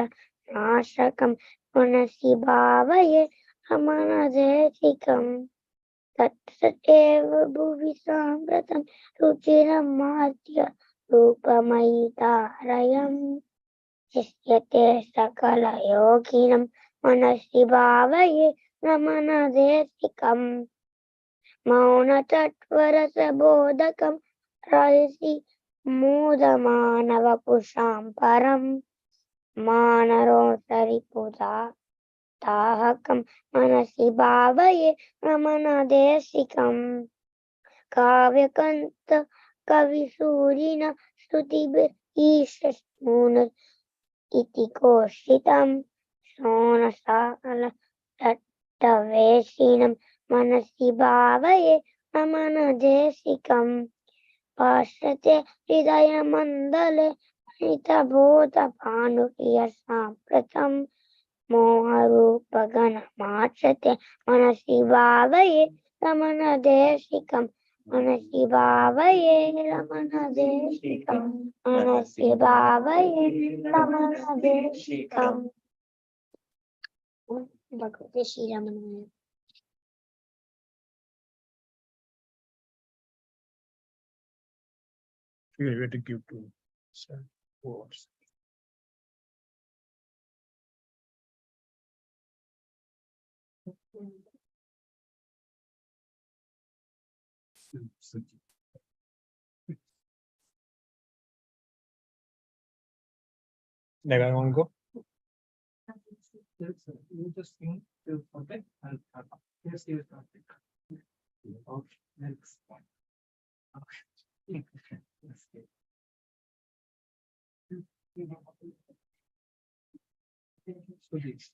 पंचबाणबलनाशकं मनसि भावये रमणदेशिकं तत्सदेव भुवि साम्प्रतं रुचिरमाद्य रूपमयि तारयम् इष्यते सकलयोगिनं मनसि भावये रमणदेशिकं मौनतत्त्वरसबोधकं रजसि मोदमानवपुषां परं मानरोसरिपुदाहकं मनसि भावये रमणदेशिकं काव्यकन्त कविसूरिण स्तुतिभिरीशून इति कोशितं सोनसालदत्तवेशिनं मनसि भावये रमणदेशिकं भाषते हृदयमण्डले अनितबोधभानुप्रियसाम्प्रतं मोहरूपगणमाचते मनसि भावये रमणदेशिकं मनसि भावये रमणदेशिकं मनसि भावये रमणदेशिकं भगवते श्रीरमणाय। We are to give to words. Never want to go. You just think to contact and here's your contact. Okay, next one. Okay. Let's get. So this.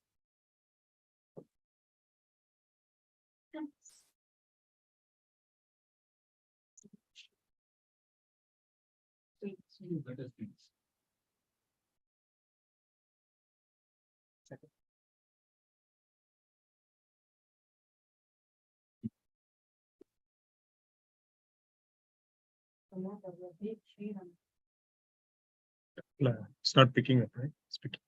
Better things. It's not picking up, right? It's picking.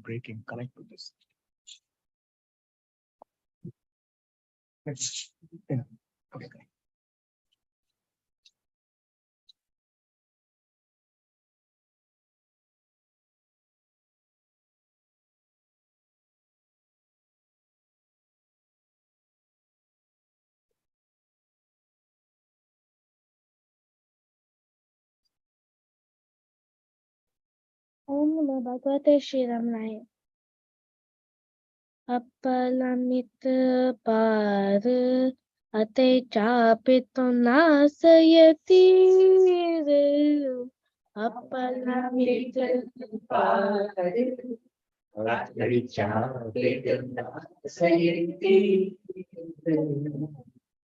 Breaking, connect with this. Next. Yeah. Okay. Om Namo Bhagavate Shri Ramaya. Appalamit par ate chapito nasayati re. Appalamit par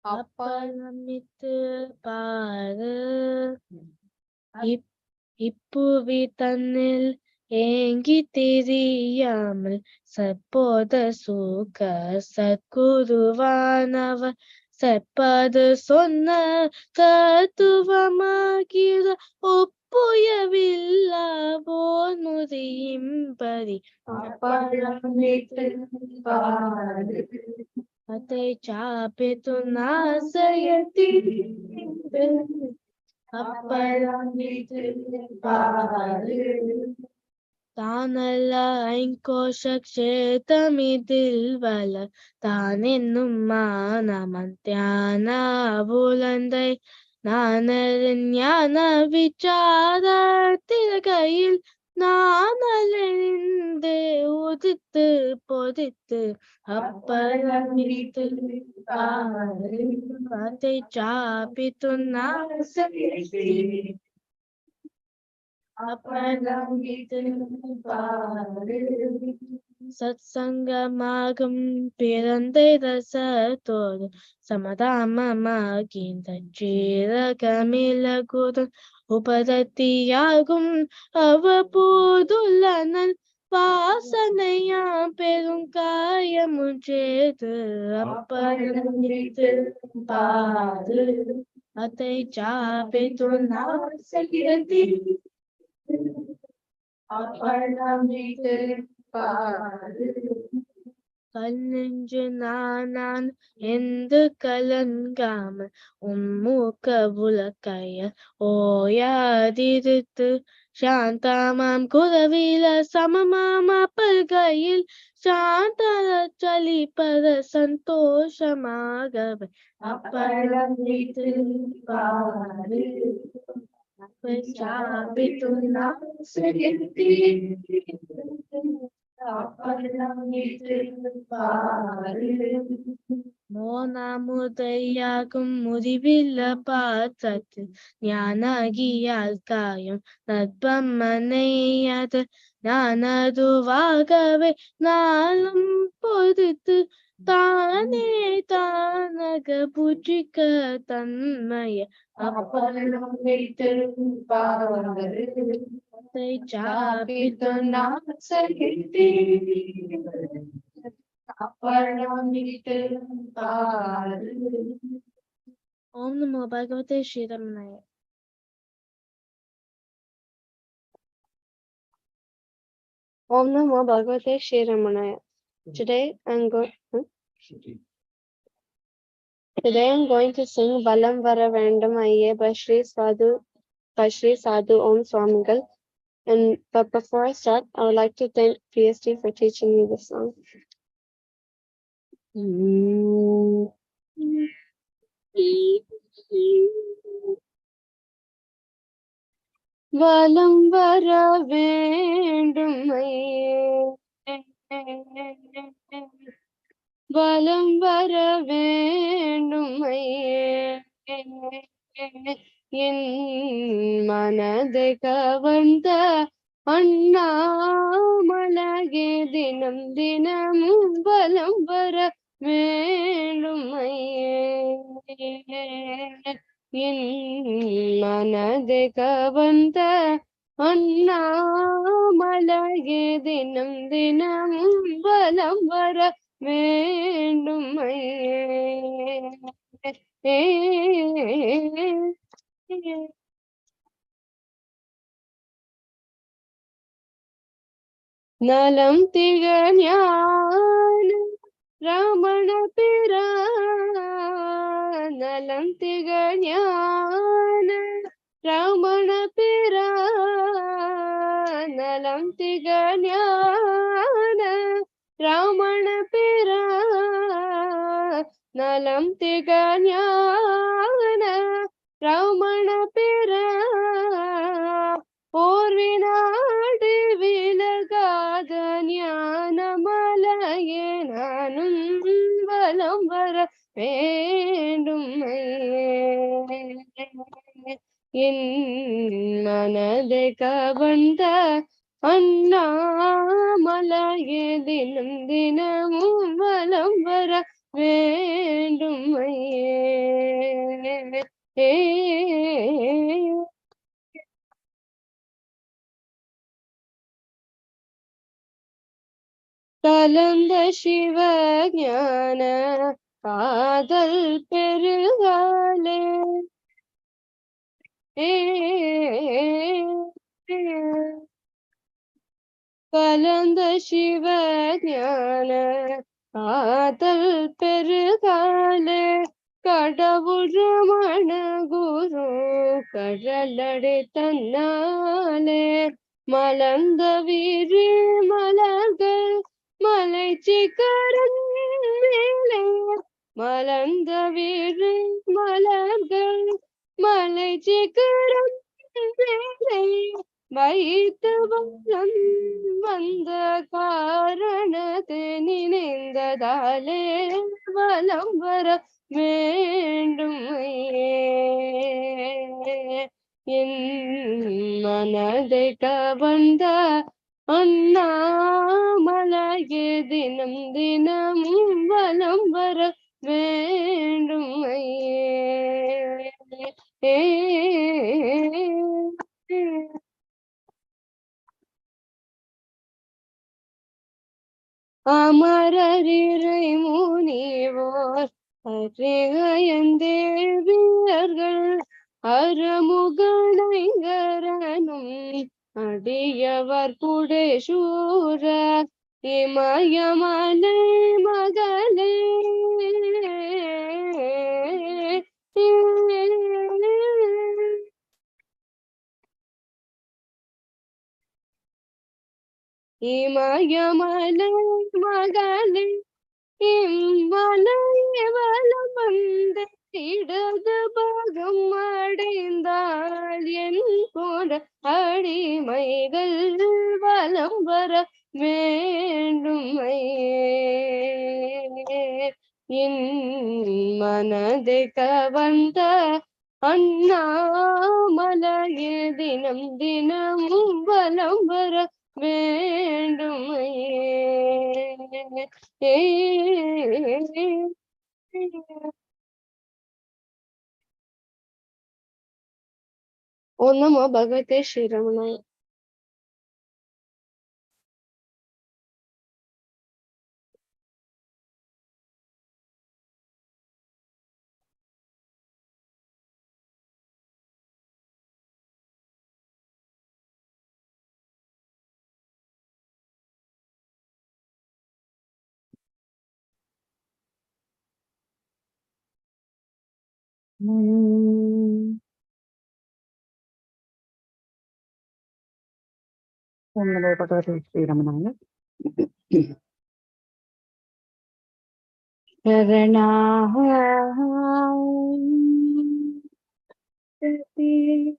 appalamit par இப்புவி தன்னில் ஏங்கி தெரியாமல் சற்போத சூக்க சத்குருவானவர் செப்பது சொன்ன தத்துவமாகிற ஒப்புயவில்லாவோ நுதியிம்பதி அதை சாப்பித்து நாசயத்தி தானல்ல ஐங்கோஷ க்ஷேதமிதில் வல தானென்னும் மானமந்தியான புலந்தை நானறிஞான விசாரத்திற்கையில் நானலிந்தே உதித்து பொதித்து அப்பரமித்து அதை சாப்பித்து நாசயத்தி சத்சங்கமாகும் பிறந்தை ரசத்தோடு சமதாமமாகின்ற சீரகமிலகுடன் உபதத்தியாகும் அவ்வப்போதுள்ளனன் வாசனையா பெருங்காயமும் சேது அப்பரமித்து பாரு அதை சாப்பித்து நாசயத்தி கல்லெஞ்சு நான் எந்து கலங்காமல் உம்மூக்க புலக்கைய ஓயாதிருத்து சாந்தமாம் குரவில சமமாம் பல்கையில் சாந்தர சலிப்பத சந்தோஷமாகவே அப்பரமித்து பாரு சாப்பித்து நாசயத்தி மோனமுதையாகும் முறிவில்ல பாத்திரத்து ஞானகியால் காயும் நற்பம்மனையது நானதுவாகவே நாளும் பொறுத்து தானே தானக புஜிக்க தன்மய அப்பரமித்து அதை சாப்பித்து நாசயத்தி Om Namo Bhagavate Shri Ramaya. Om Namo Bhagavate Shri Ramaya. Today I'm going to sing Valam Vara Vandam Aiye by Shri Sadhu Om Swamigal. But before I start, I would like to thank PST for teaching me this song. வலம் வர வேண்டும் ஐயே வலம் வர வேண்டும் ஐயே என் மனதை கவர்ந்த அண்ணாமலையே தினம் தினமும் வலம் வர வேண்டும் ஐயே என் மனதை கவர்ந்த அண்ணாமலையே தினம் தினமும் வலம் வர வேண்டும் ஐயே நலம் திகழ் ஞான ரமண பிரான் நலம் திகழ் ஞான ரமண பிரான் நலம் திகழ் ஞான ரமண பிரான் நலம் திகழ் ஞான ரமண பிரான் ஓர்வினாடு விலகாத ஞானமலையே நானும் வலம் வர வேண்டும் என் மனதை கவர்ந்த அண்ணாமலையே தினம் தினமும் வலம் வர வேண்டும் கலந்த சிவ ஞான காதல் பெருகாலே கலந்த சிவ ஞான காதல் பெருகாலே கடவுள் ரமண குரு கடலடை தன்னாலே மலர்ந்த வீரி மலர்கள் மலை சிகரன் மேலே மலர்ந்த வீரி மலர்கள் மலை சிகரன் மேலே வைத்து வந்த காரணத்தை நினைந்ததாலே வலம் வர வேண்டும் என் மனதை கவர்ந்த அண்ணாமலையே தினம் தினமும் வலம் வர வேண்டும் அமரரிரை முனிவோர் அரிகயந்தேவியர்கள் அறமுகனைங்கரனும் அடியவர் புடேசூர இமயமலை மகளே இமயமலை மகளே இம்மலையை வலம் வந்து இடது பாகம் அடைந்தால் என் போன்ற அடிமைகள் வலம் வர வேண்டும் என் மனதை கவர்ந்த அண்ணாமலையே தினம் தினமும் வலம் வர வேண்டும் ஓம் நமோ பகவதே ஸ்ரீரமணாய. ஓம் நமோ பகவதே ஸ்ரீரமணாய. Sharanagati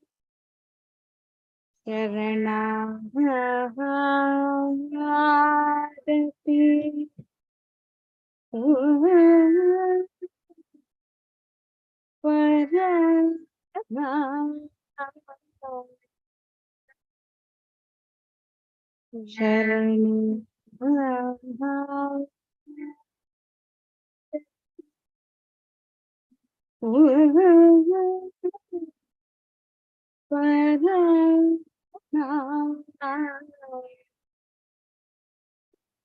Sharanagati Sharani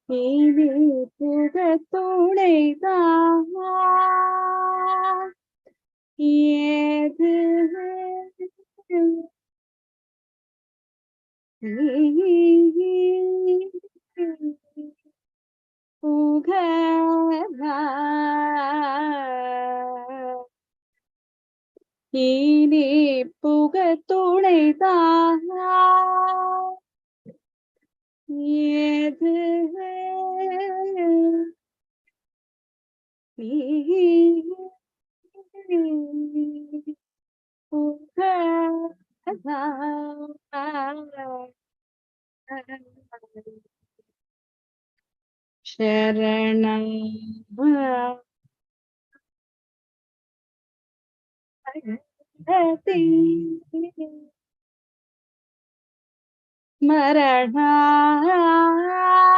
இது புகத்துணைதான் ஏது புகழா இனி புகத்துணைதான் ஏது சரணம்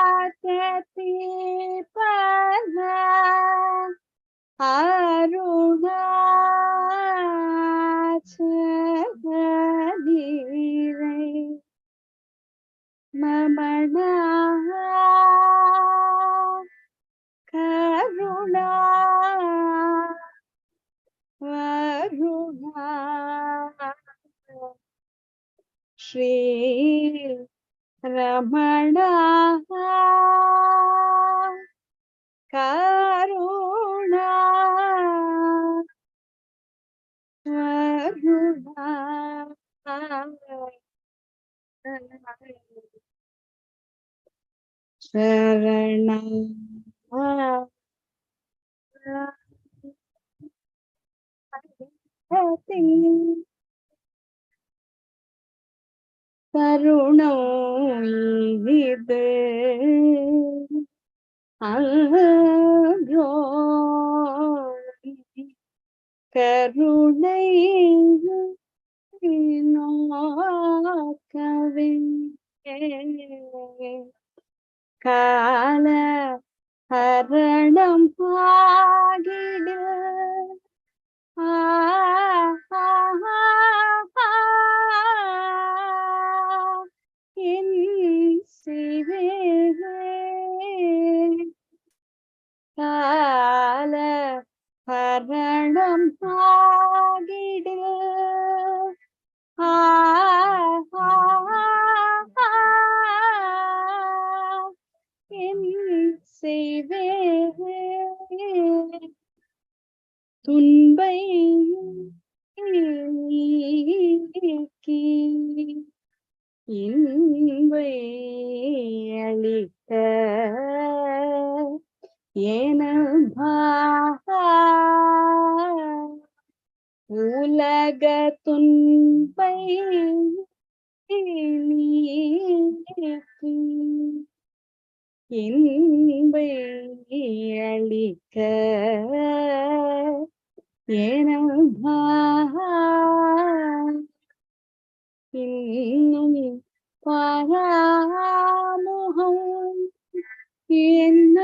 மரணாதி பல அருணாச்சலீரை மமணா கருணா வருணா ஸ்ரீ ரமணா கருணா வருணா சரணம் தருணம் இது அன்றோ கருணை நோக்கவே கால ஹரணம் பாகிடு என் சிவே கால ஹரணம் பாகிடு என் செய்வே துன்பை நீக்கி இன்பை அளிக்க ஏனபா உலக துன்பை நீக்கி இன்பை அளிக்க ஏனபா இன்னும் பராமுகம் என்ன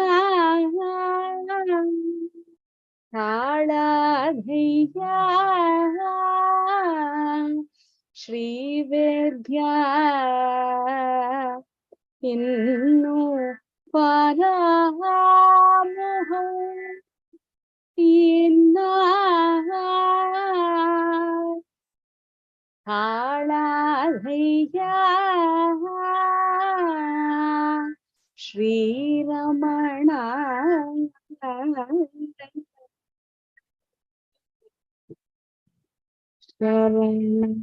தாழாதையா ஸ்ரீவேத்யா இன்னும் பராமுகம் என்ன தாழாதையா ஸ்ரீரமணா சரணம்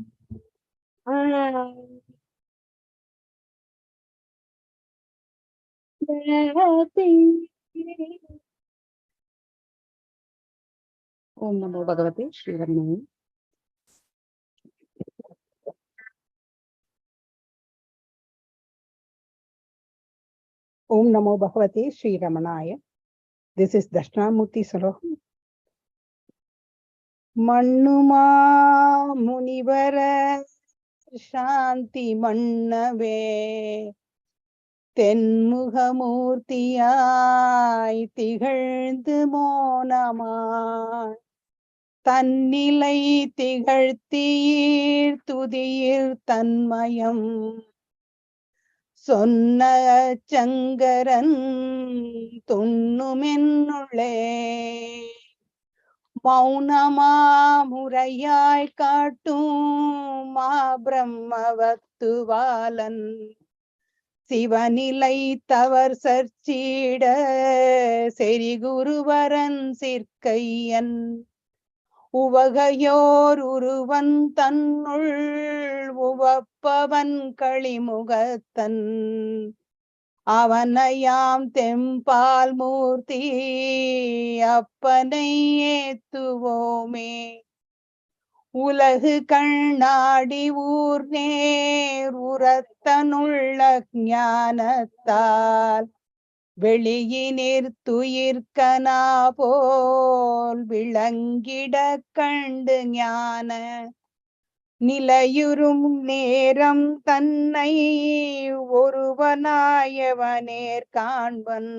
Om Namo Bhagavate Sri Ramanaya. Om Namo Bhagavate Sri Ramanaya. This is Dakshinamurti Saloham. Mannuma Munivara Shanti Mannave தென்முகமூர்த்தியாய் திகழ்ந்து மோனமாய் தன்னிலை திகழ்த்தீர் துதியிர் தன்மயம் சொன்ன சங்கரன் துண்ணுமென்னுள்ளே மௌனமா முறையாய் காட்டும் மா பிரம்மவத்துவாலன் சிவநிலை தவர் சர்ச்சீட செறிகுருவரன் சிற்கையன் உவகையோர் உருவன் தன்னுள் உவப்பவன் களிமுகத்தன் அவனையாம் தெம்பால் மூர்த்தி அப்பனை ஏத்துவோமே உலகு கண்ணாடி ஊர் நேர் உரத்தனுள்ள ஞானத்தால் வெளியினிர் துயிர்கனா போல் விளங்கிட கண்டு ஞான நிலையுறும் நேரம் தன்னை ஒருவனாயவனேர் காண்பன்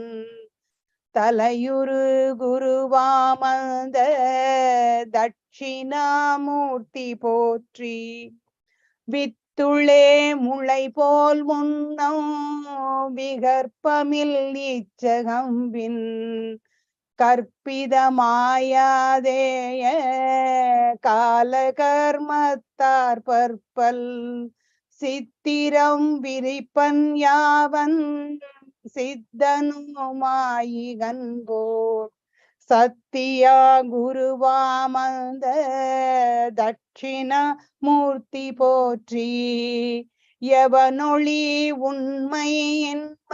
தலையுரு குருவாமந்த தட்சிணாமூர்த்தி போற்றி வித்துளே முளை போல் முன்னம் விகற்பமில் இச்சகம்பின் கற்பிதமாயாதேய காலகர்மத்தார் பற்பல் சித்திரம் விரிப்பன் யாவன் சித்தனுமாயிகன்போர் சத்தியா குருவாமந்த தட்சிண மூர்த்தி போற்றி எவனொளி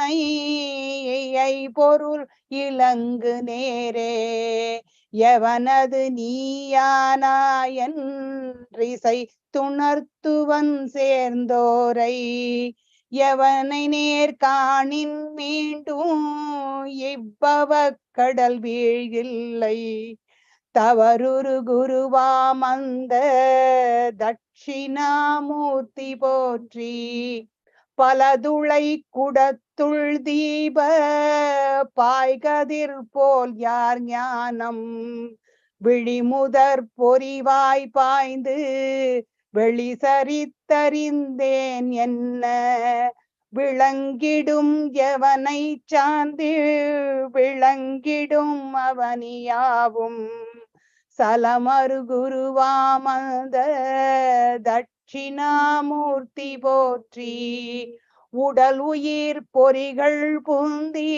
உண்மையின்மையை பொருள் இலங்கு நேரே எவனது நீயானாயன்றிசை துணர்த்துவன் சேர்ந்தோரை எவனை நேர்காணின் மீண்டும் இவ்வவ கடல் வீழ்கில்லை தவறுரு குருவாமந்த தட்சிணாமூர்த்தி போற்றி பலதுளை குடத்துள் தீப பாய்கதிர் போல் யார் ஞானம் விழிமுதற் பொறிவாய் பாய்ந்து வெளி சரித்தறிந்தேன் என்ன விளங்கிடும் எவனை சார்ந்து விளங்கிடும் அவனியாவும் சலமரு குருவாமந்த தட்சிணாமூர்த்தி போற்றி உடல் உயிர் பொறிகள் புந்தி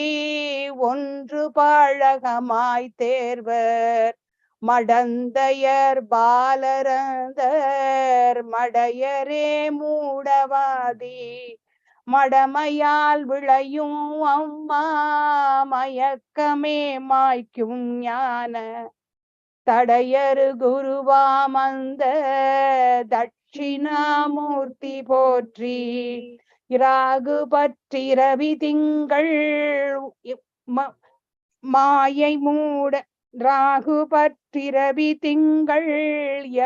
ஒன்று பாழகமாய் தேர்வர் மடந்தையர் பாலரந்தர் மடையரே மூடவாதி மடமையால் விளையும் அம்மா மயக்கமே மாய்க்கும் ஞான தடையரு குருவாமந்த தட்சிணாமூர்த்தி போற்றி இராகு பற்றி ரவி திங்கள் மாயை மூட ராகு பற்றிரவி திங்கள்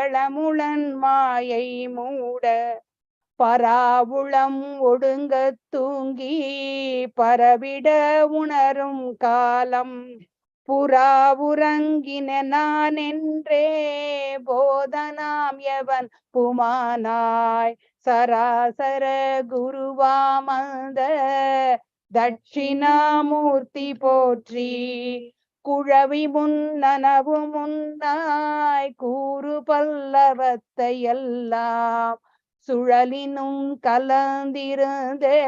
எளமுளன் மாயை மூட பராவுளம் ஒடுங்க தூங்கி பரவிட உணரும் காலம் புறாவுறங்கின நான் என்றே போதனாம் எவன் புமானாய் சராசர குருவாமந்த தட்சிணாமூர்த்தி போற்றி குழவி முன்னனவு முன்னாய் கூறு பல்லவத்தை எல்லாம் சுழலினும் கலந்திருந்தே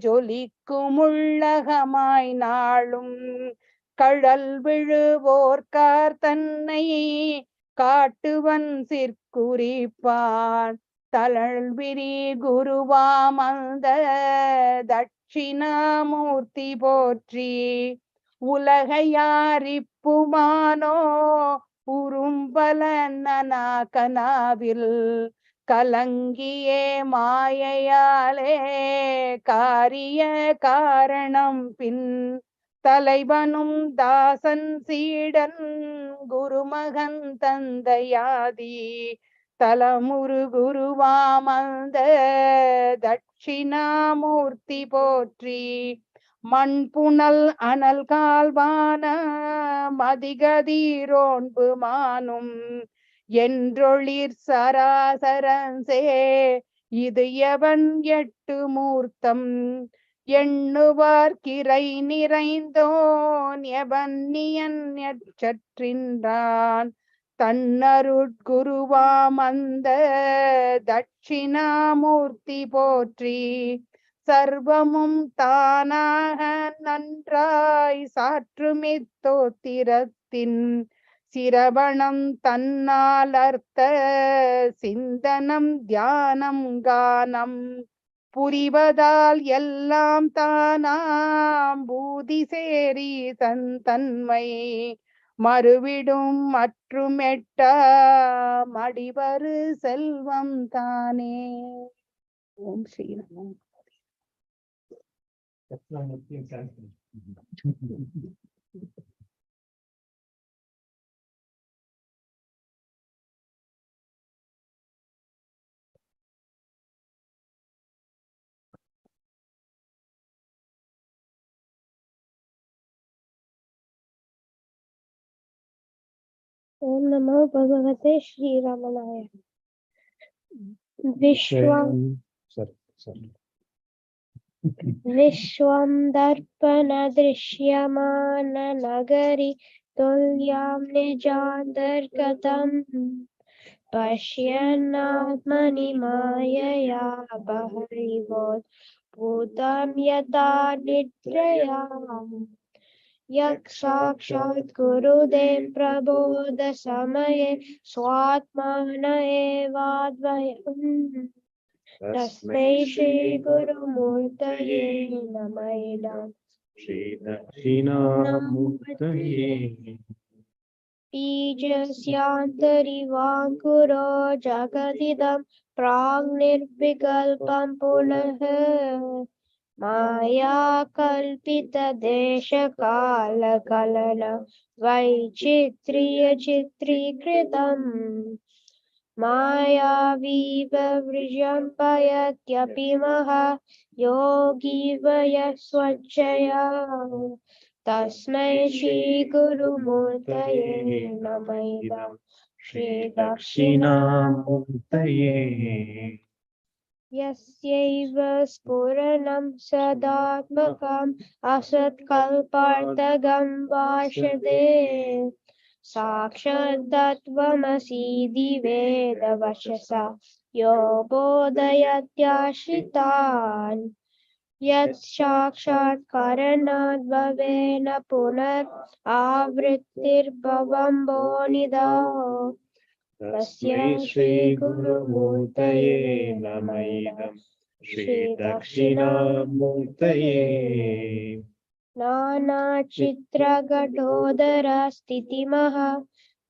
ஜொலிக்கும் உள்ளகமாய் நாளும் கழல் விழுவோர்கார் தன்னை காட்டுவன் சிற்குறிப்பான் தளழ்விரி குருவாமந்த தட்சிணாமூர்த்தி போற்றி உலகையாரிப்புமானோ உறும்பலன கனாவில் கலங்கியே மாயையாலே காரிய காரணம் பின் தலைவனும் தாசன் சீடன் குருமகன் தந்தையாதி தலமுரு குருவாமந்த தட்சிணாமூர்த்தி போற்றி மண்புணல் அனல் கால்வான மதிகதீரோன்பு மானும் என்றொளிர் சராசரன்சே இது எவன் எட்டு மூர்த்தம் எண்ணுவார் கிரை நிறைந்தோன் எவன் நியன் எற்றற்றின்றான் தன்னருட்குருவாமந்த தட்சிணாமூர்த்தி போற்றி சர்வமும் தானாக நன்றாய் சாற்றுமித்தோத்திரத்தின் சிரவணம் தன்னாலர்த்த சிந்தனம் தியானம் கானம் புரிவதால் எல்லாம் தானாம் பூதி சேரி தன்மை மறுவிடும் மற்றும் எட்டா மடிவரு செல்வம் தானே. ஓம் Sriram. Om Namo Bhagavate Shri Ramanaya. Vishwam Vishwam Darpana Drishyamana Nagari Tulyam Nijandargatam Pashyanatmani Mayaya Baharivod Bhutam Yata Nidrayam Yak Sakshat Gurudev Prabodha Samaye Swatmana Evadvayam Tasmai Shri Guru Murtaye Namayam Shri Dakshinamurtaye Pijasyantari Vankuro Jagadidam Pragnirvikalpam Punaha Maya Kalpita Desha Kala Kalana Vaichitriya Chitrikritam Maya Viva Vrijampayatyapi Maha Yogi Vaya Swachaya Tasmai Shri Guru Murtaye Namaidam Shri Dakshinamurtaye Yasyaiva Spuranam Sadatmakam Asat Kalpartagam Vashade Sakshat Tattvamasi Diveda Vachasa Yo Bodhayatyashritan Yat Sakshat Karanad Bhavena Punar Avrittir Bhavam Bonida Tasya Shri Guru Murtaye Namaidam Shri Dakshinamurtaye Nana Chitra Gadodara Stitimaha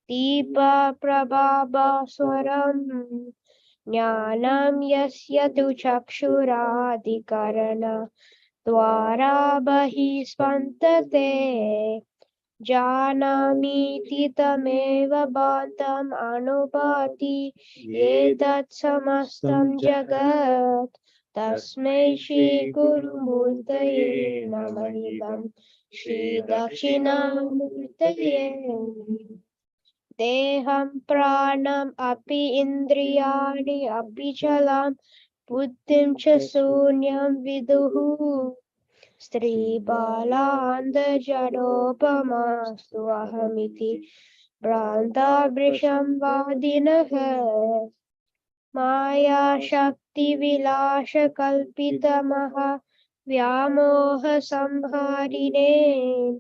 Deepa Prabhava Swaram Jnanam Yasya Tu Chakshuradikarana Dvara Bahi Svantate Janamiti tameva bhatam anupati etat samastam jagat tasmai Shri Guru Murtaye Namaidam Shri Dakshinamurtaye Deham pranam api indriyani api chalam buddhim cha sunyam viduhu Stri Balanda Jadopama Swahamiti Branda Brisham Vadinaha Maya Shakti Vilasha Kalpita Maha Vyamoha Samharine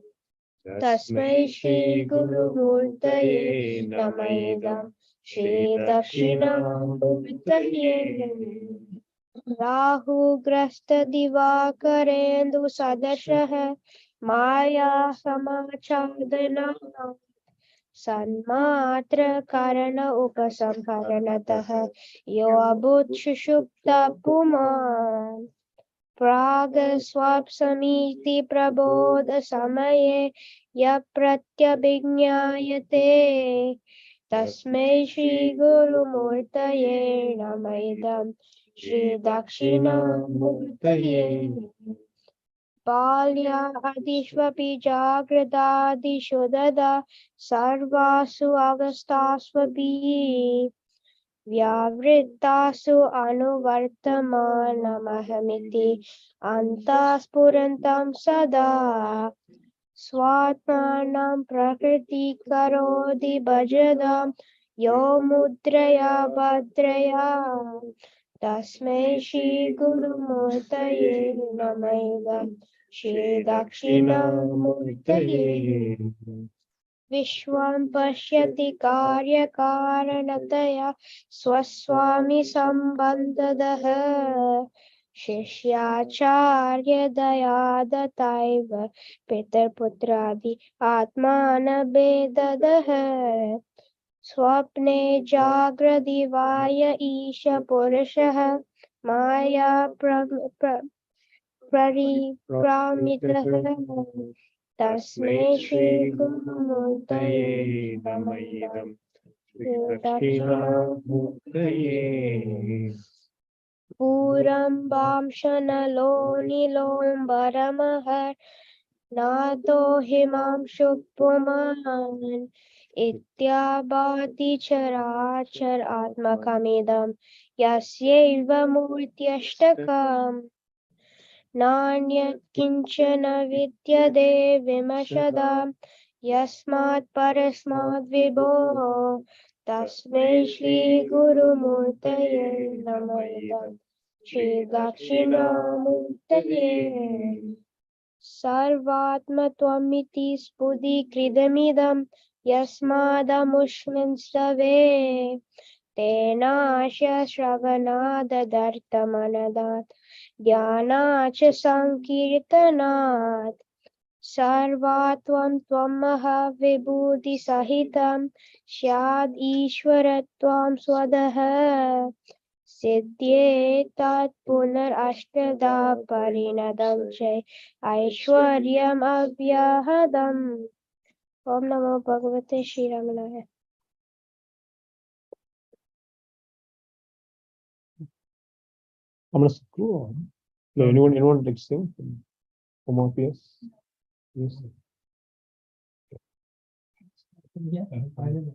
Tasmai Shri Guru Murtaye Namaidam Shri Dakshinamurtaye Rahu Grasta Divakarendu Sadashaha Maya Samachadana सन्मात्र करण उपसंहरणतः यो अभूत् सुषुप्त पुमान् प्राग स्वाप्समीति प्रबोध समये यः प्रत्यभिज्ञायते तस्मै श्री गुरुमूर्तये नमः इदं श्री दक्षिणामूर्तये बाल्यादिष्वपि जाग्रदादिषु ददा सर्वासु अवस्थास्वपि व्यावृत्तासु अनुवर्तमानमहमिति अन्तः स्फुरन्तं सदा स्वात्मानं प्रकृतिकरोति भजतां यो मुद्रया भद्रया तस्मै श्री गुरुमूर्तये नमः इदं श्री दक्षिणामूर्तये विश्वं पश्यति कार्यकारणतया स्वस्वामी सम्बन्धतः शिष्याचार्यदयादतैव पितरपुत्रादि आत्मानभेदतः स्वप्ने जाग्रदिवाय ईश पुरुषः माया परिभ्रामितः तस्मै श्री गुरुमूर्तये नमः इदं श्री दक्षिणामूर्तये पूरं वांशनलो नीलोऽम्बरमहर् नादो हिमांशु पुमान् इत्याभाति चराचर आत्मकमिदं यस्यैव मूर्त्यष्टकम् नान्यत् किञ्चन विद्यते विमशदां यस्मात् परस्माद् विभोः तस्मै श्री गुरुमूर्तये नमः इदं श्री दक्षिणामूर्तये सर्वात्मत्वमिति स्फुटीकृतमिदं यस्मादमुष्मिन् स्तवे तेनास्य श्रवणादर्थमनदात् ज्ञानाच्च संकीर्तनात् सर्वात्वं त्वमः विभूतिसहितं स्याद् ईश्वरत्वं स्वतः सिद्ध्येतत् पुनरष्टधा परिणतं च ऐश्वर्यमव्याहतम् ॐ नमो भगवते श्रीरमणाय I'm gonna screw on. No, anyone like sing? Come on, yes. Yes. Yeah, finally.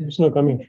It's not coming.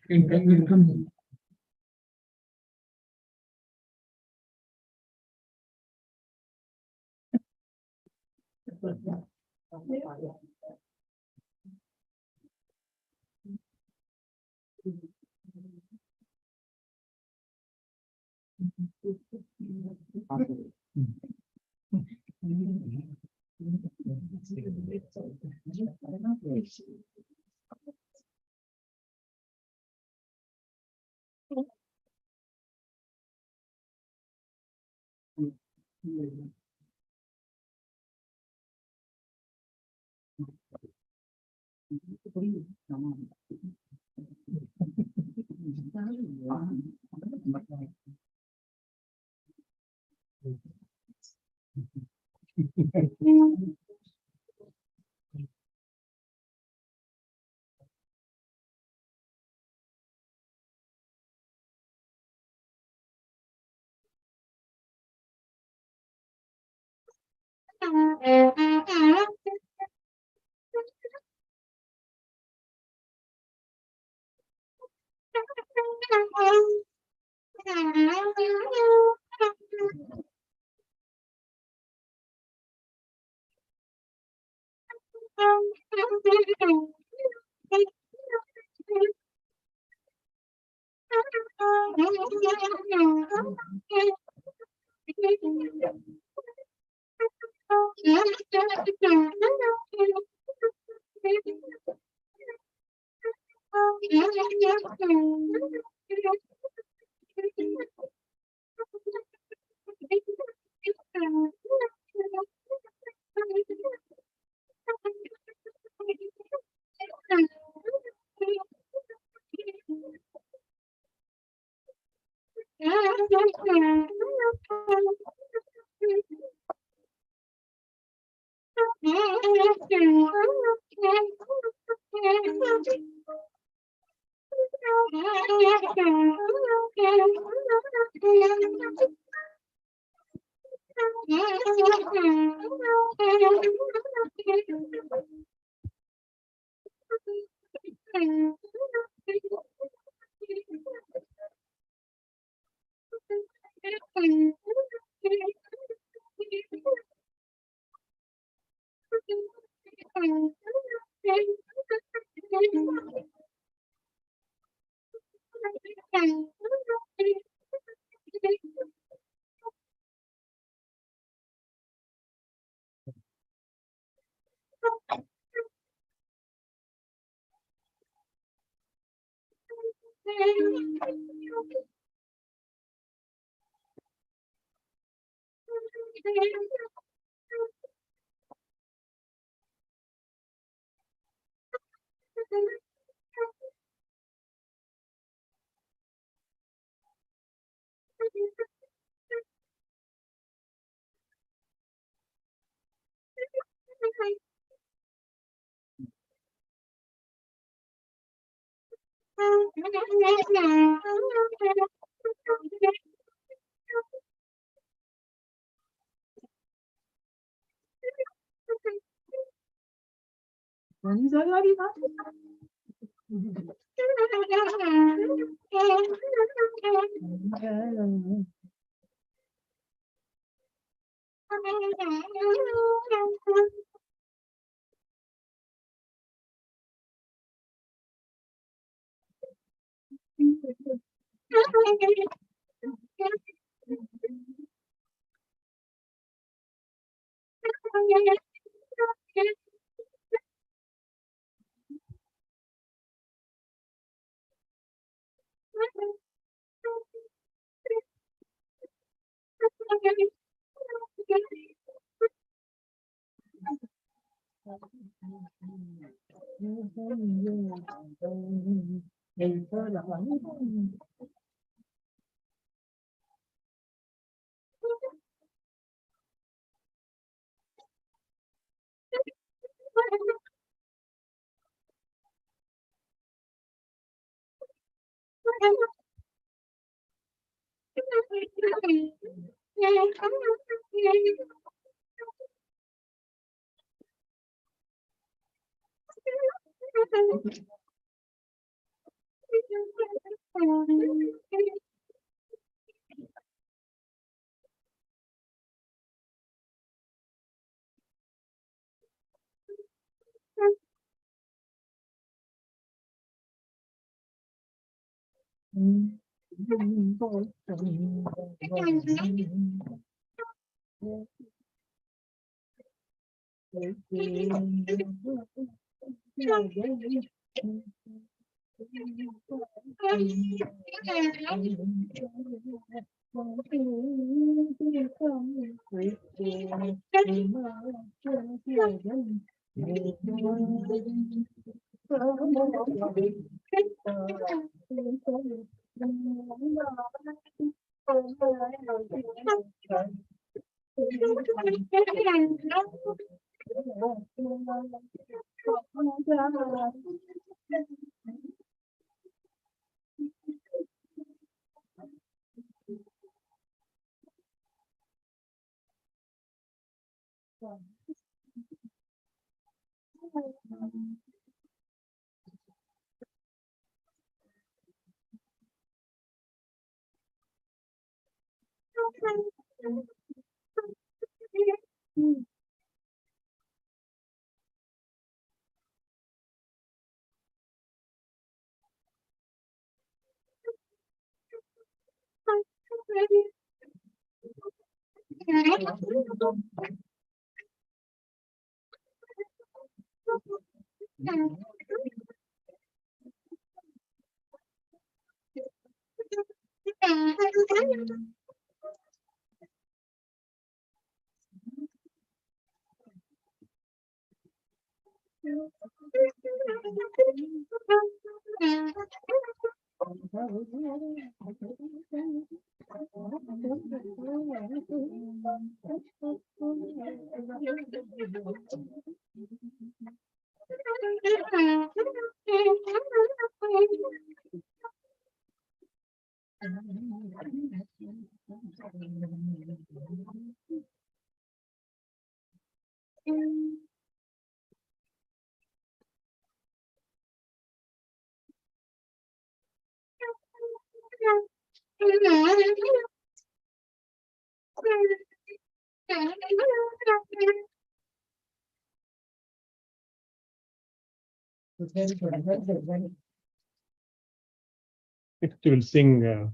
Next, we will sing Ramana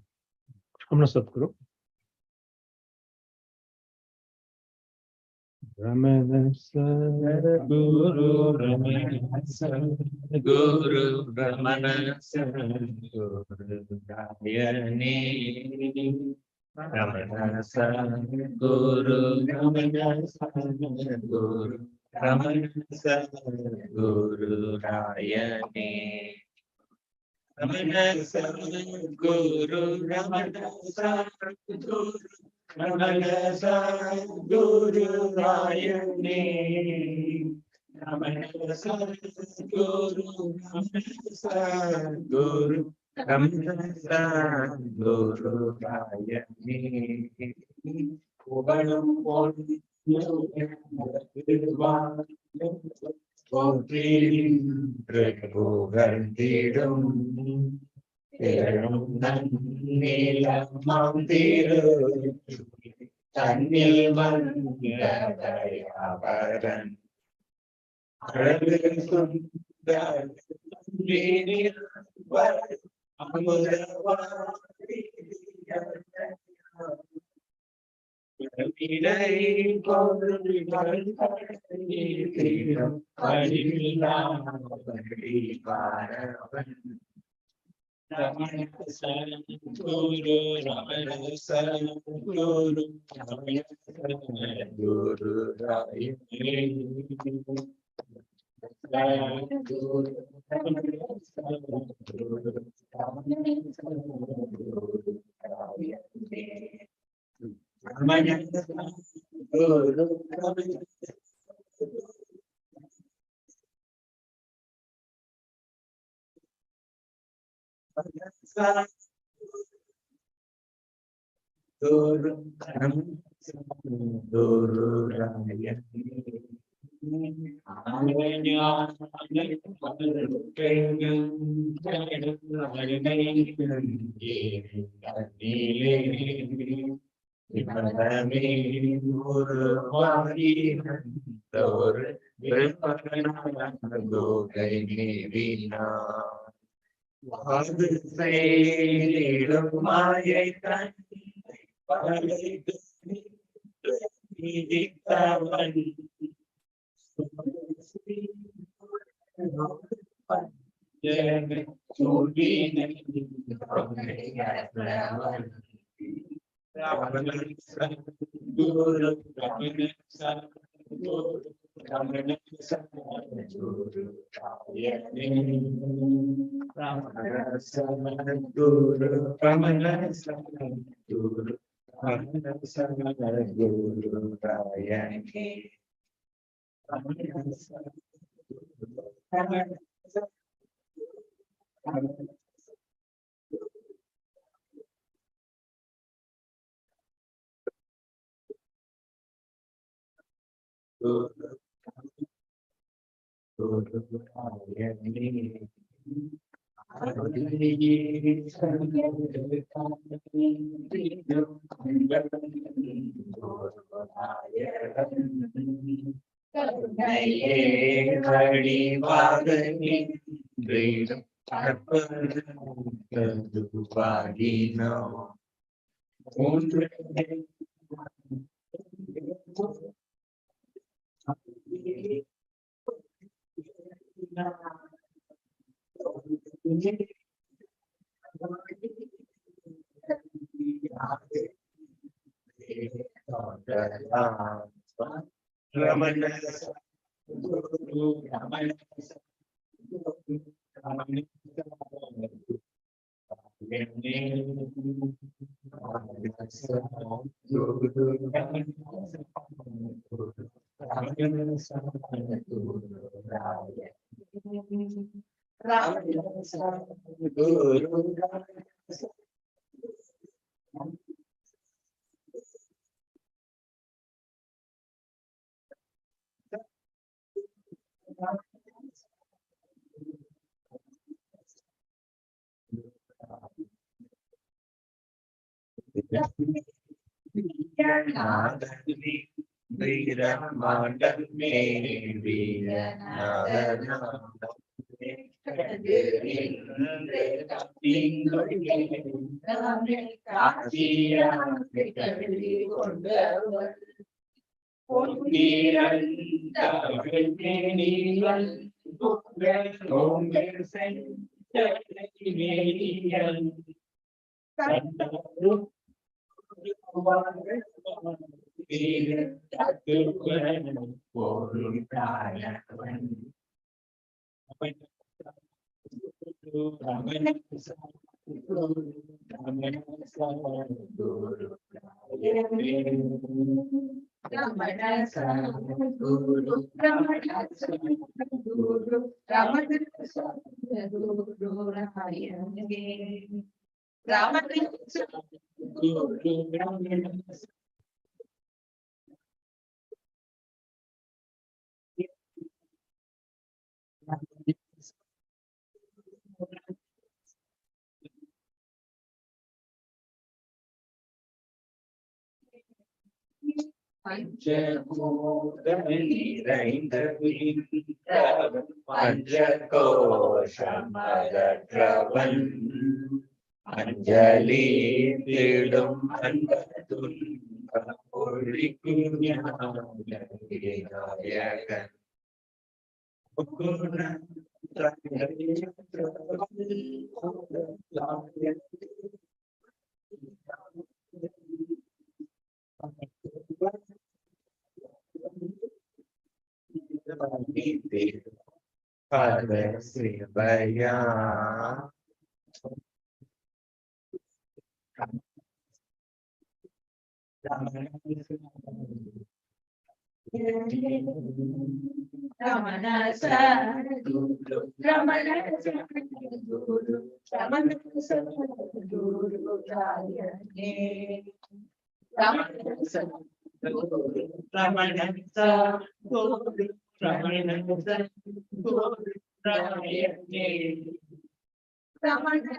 Sadguru. Ramana Sadguru, Ramana Sadguru, Ramana Sadguru, Rayani. Ramana Sadguru, Ramana Sadguru, Ramana Sadguru, Rayani. Ramana Sadguru, Ramana Sadguru, Ramana Sadguru, Rayani. Ramana Sadguru, Ramana Sadguru, Ramana Sadguru, Rayani. Pugalam Poli, புகழ்ந்திடும் நீளமாம் திரு தன்னில் வந்தவரன் அழகு சுந்தர விடை பொருள்கள் பாரவன் Ramana Sadhguru Ramana Sadhguru Ramana Sadhguru ராயணி Sadhguru Ramana Sadhguru Ramana Sadhguru ராயணி Ramana Sadguru, Ramana Sadguru, Ramana Sadguru, Rayani. இவனமே ஒரு வாரினத்தோர் விருப்பகை நீவினா வாது செய்திடும் மாயை தன்னை பகைத்து நீதித்தவன் Ramana Sadguru, Ramana Sadguru, Ramana Sadguru, Rayani. Ramana Sadguru, Ramana Sadguru, Ramana Sadguru, Rayani. Ramana Sadguru, Ramana Sadguru. Ramana Guru Ramana Anjali tidum anbatun Puripunya Nayakan Ukuna Pada Sri Baya Ramana Sadguru Ramana Sadguru Ramana Sadguru Rayane Ramana Sadguru Ramana Sadguru Ramana Sadguru Rayane Ramana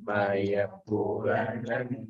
Maya Puranan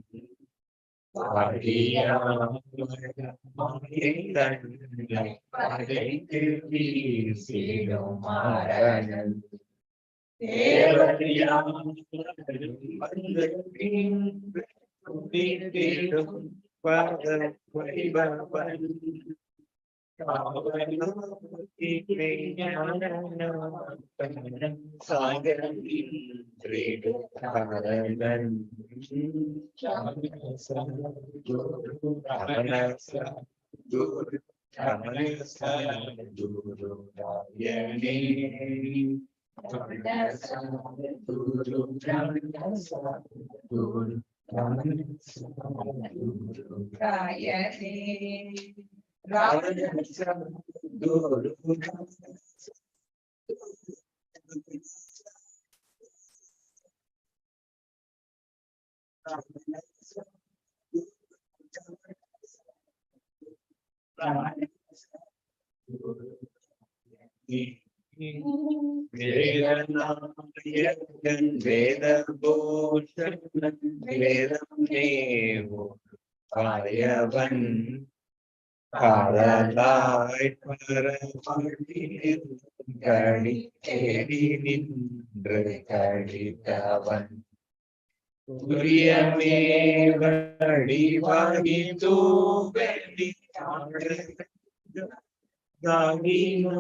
Uriyamevadivagitu Daginon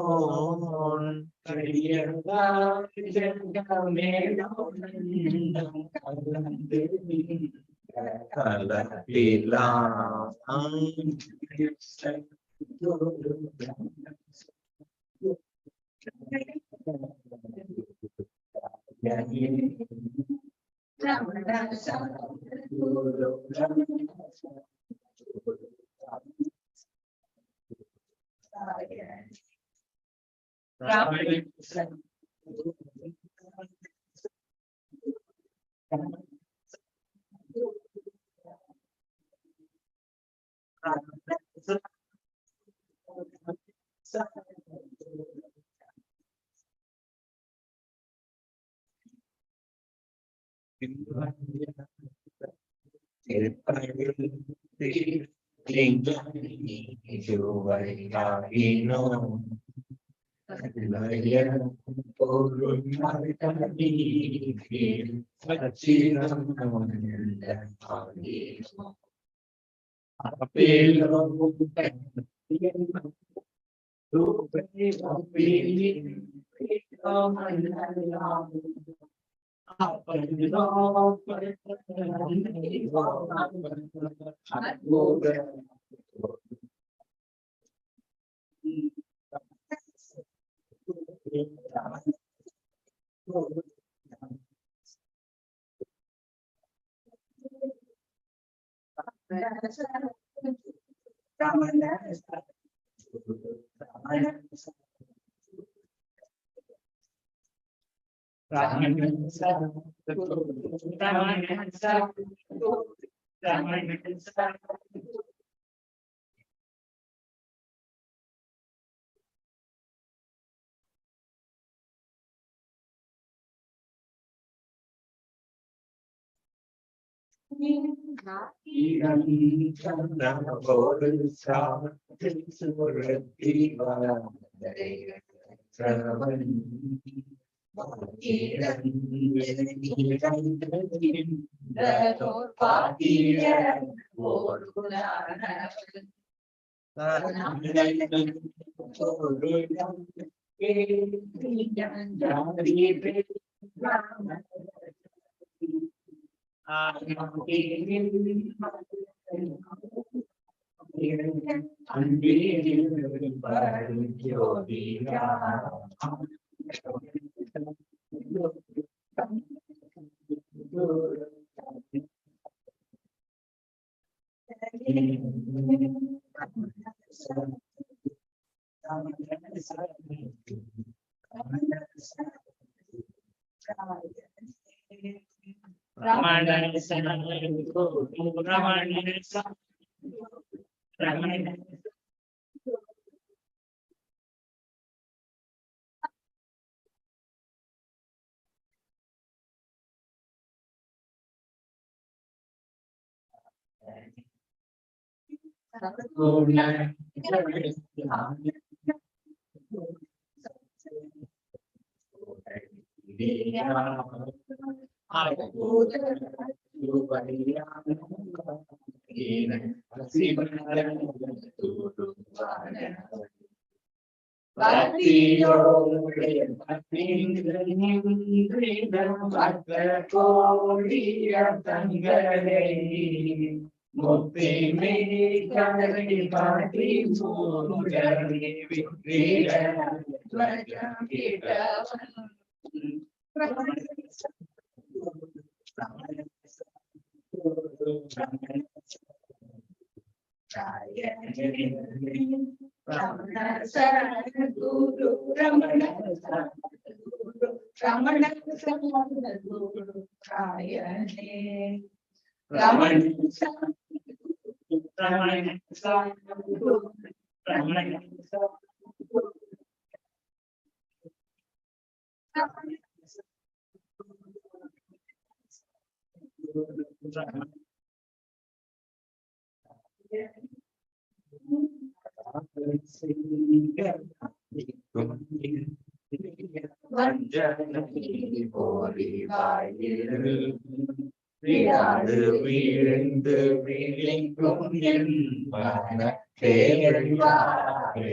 விழாது வீழ்ந்து விழிக்கும் என் மன தேவைவாய்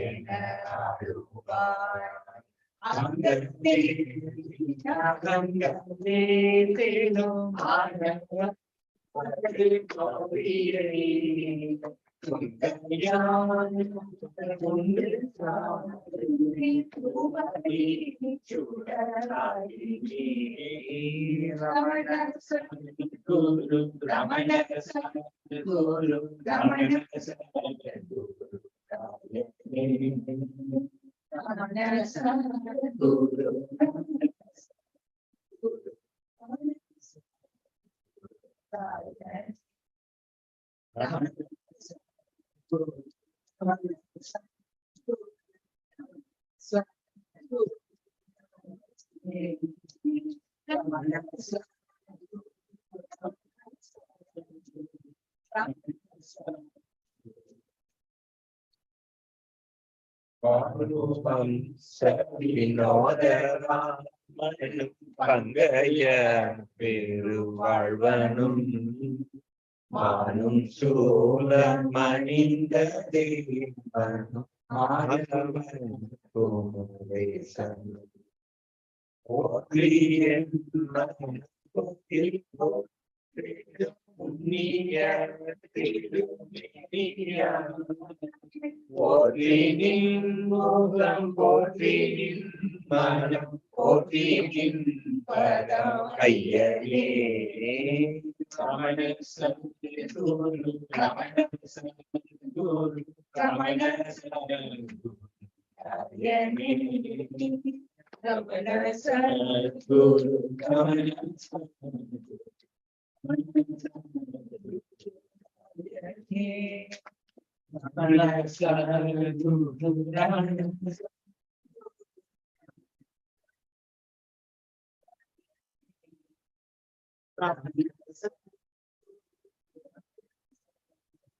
அங்கத்தே தேடும் ஆனந்தம் குரு ரமண குரு ரமண பங்கைய பெருவாழ்வனும் மானும் சூழ மணிந்த தேவனும் மாதவன் கோமேசனும் மூலம் போற்றினின் மனம் போற்றினின் பதம் ஐயனே ரமண சத்குரு ரமண சத்குரு ரமண சத்குரு ஐயனே Ramana Sadhguru Ramana Sadhguru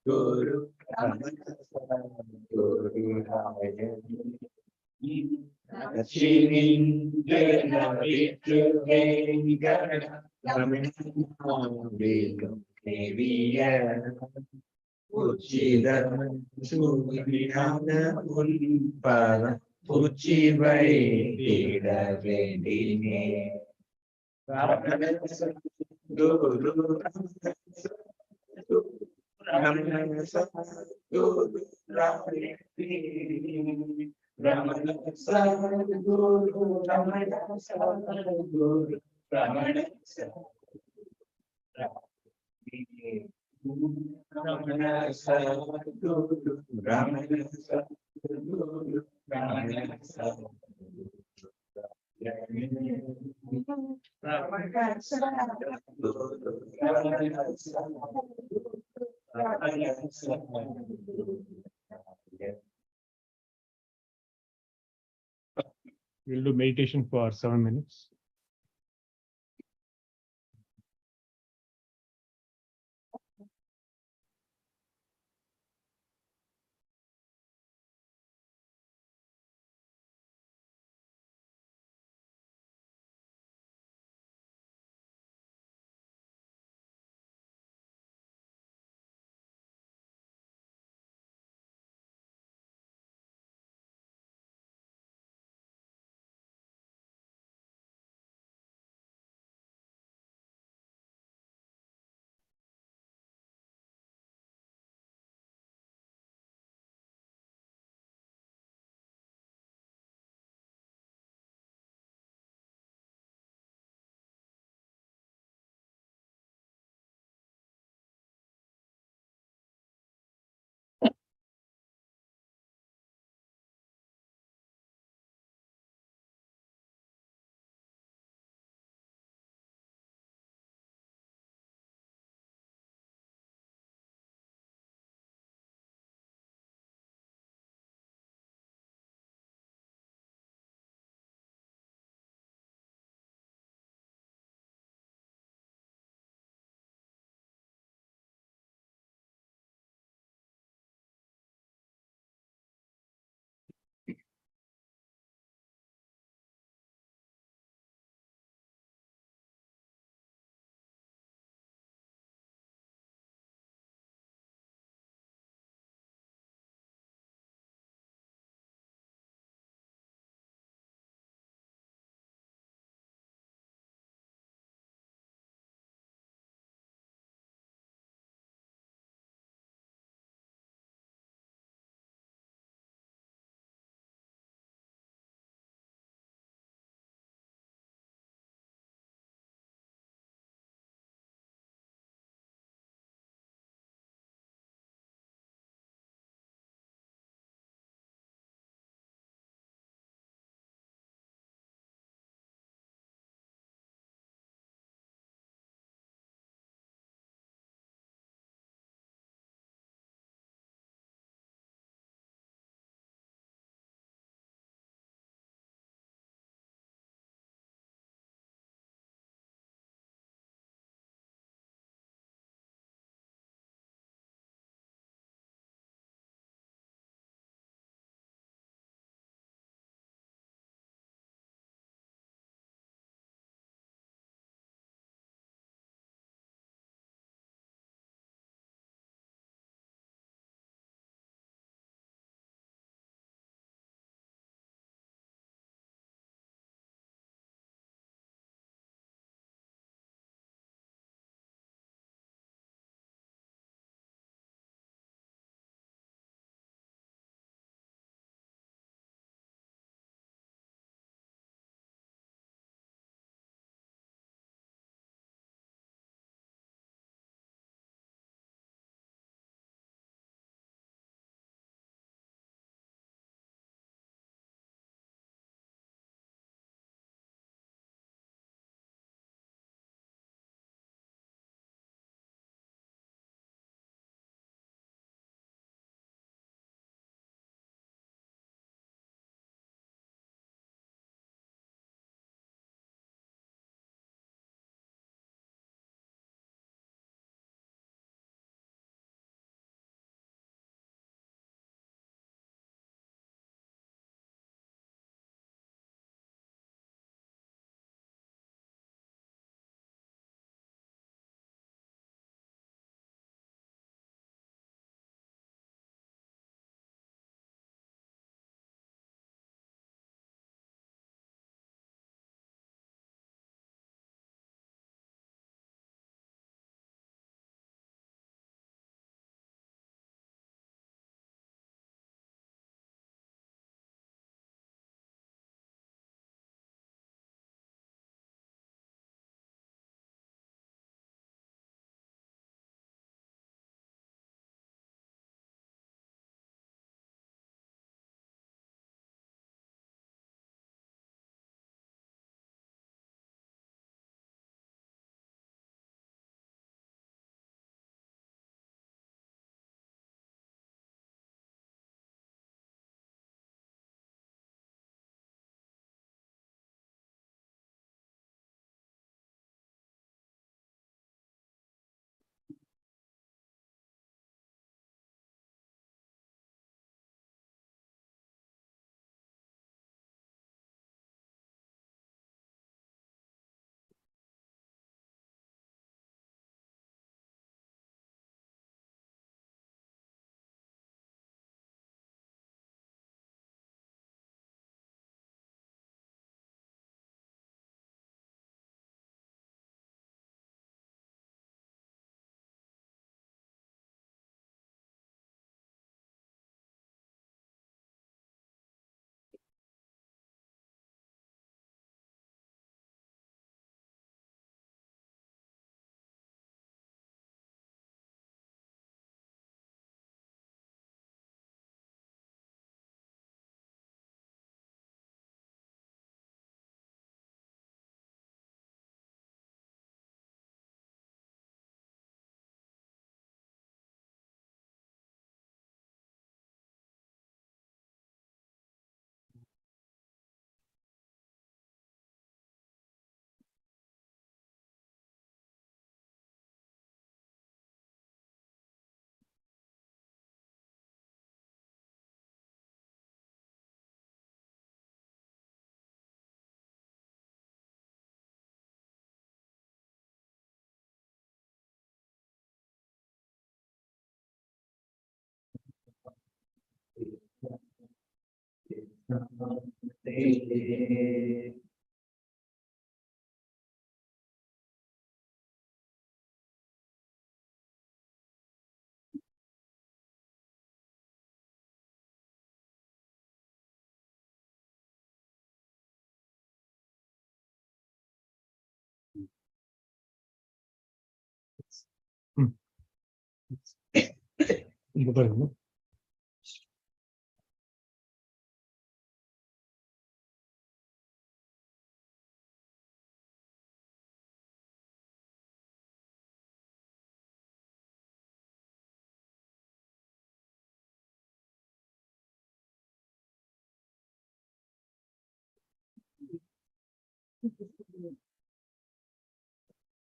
Guru Uchibai Dida Vendine Guru Ramana Guru Ramana Guru Ramana Guru Ramana Ramana Guru Ramana Guru We'll do meditation for 7 minutes.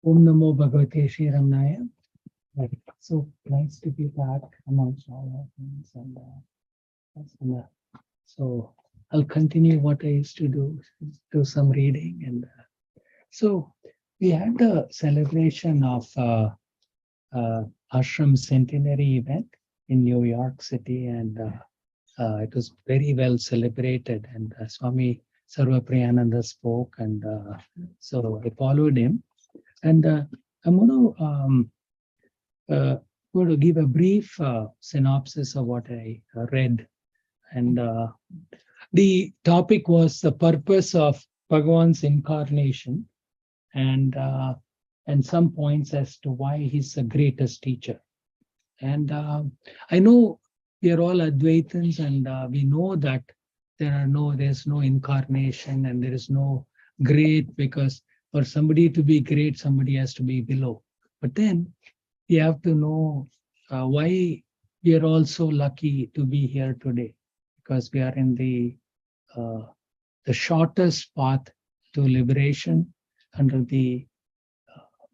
Om Namo Bhagavate Sri Ramanaya. Right. So nice to be back amongst all our friends so I'll continue what I used to do some reading so we had the celebration of Ashram Centenary event in New York City and it was very well celebrated and Swami Sarvapriyananda spoke and so I followed him and I'm going to give a brief synopsis of what I read. And the topic was the purpose of Bhagavan's incarnation and some points as to why he's the greatest teacher. And I know we are all Advaitins and we know that there's no incarnation and there is no great because for somebody to be great, somebody has to be below. But then we have to know why we are all so lucky to be here today, because we are in the shortest path to liberation under the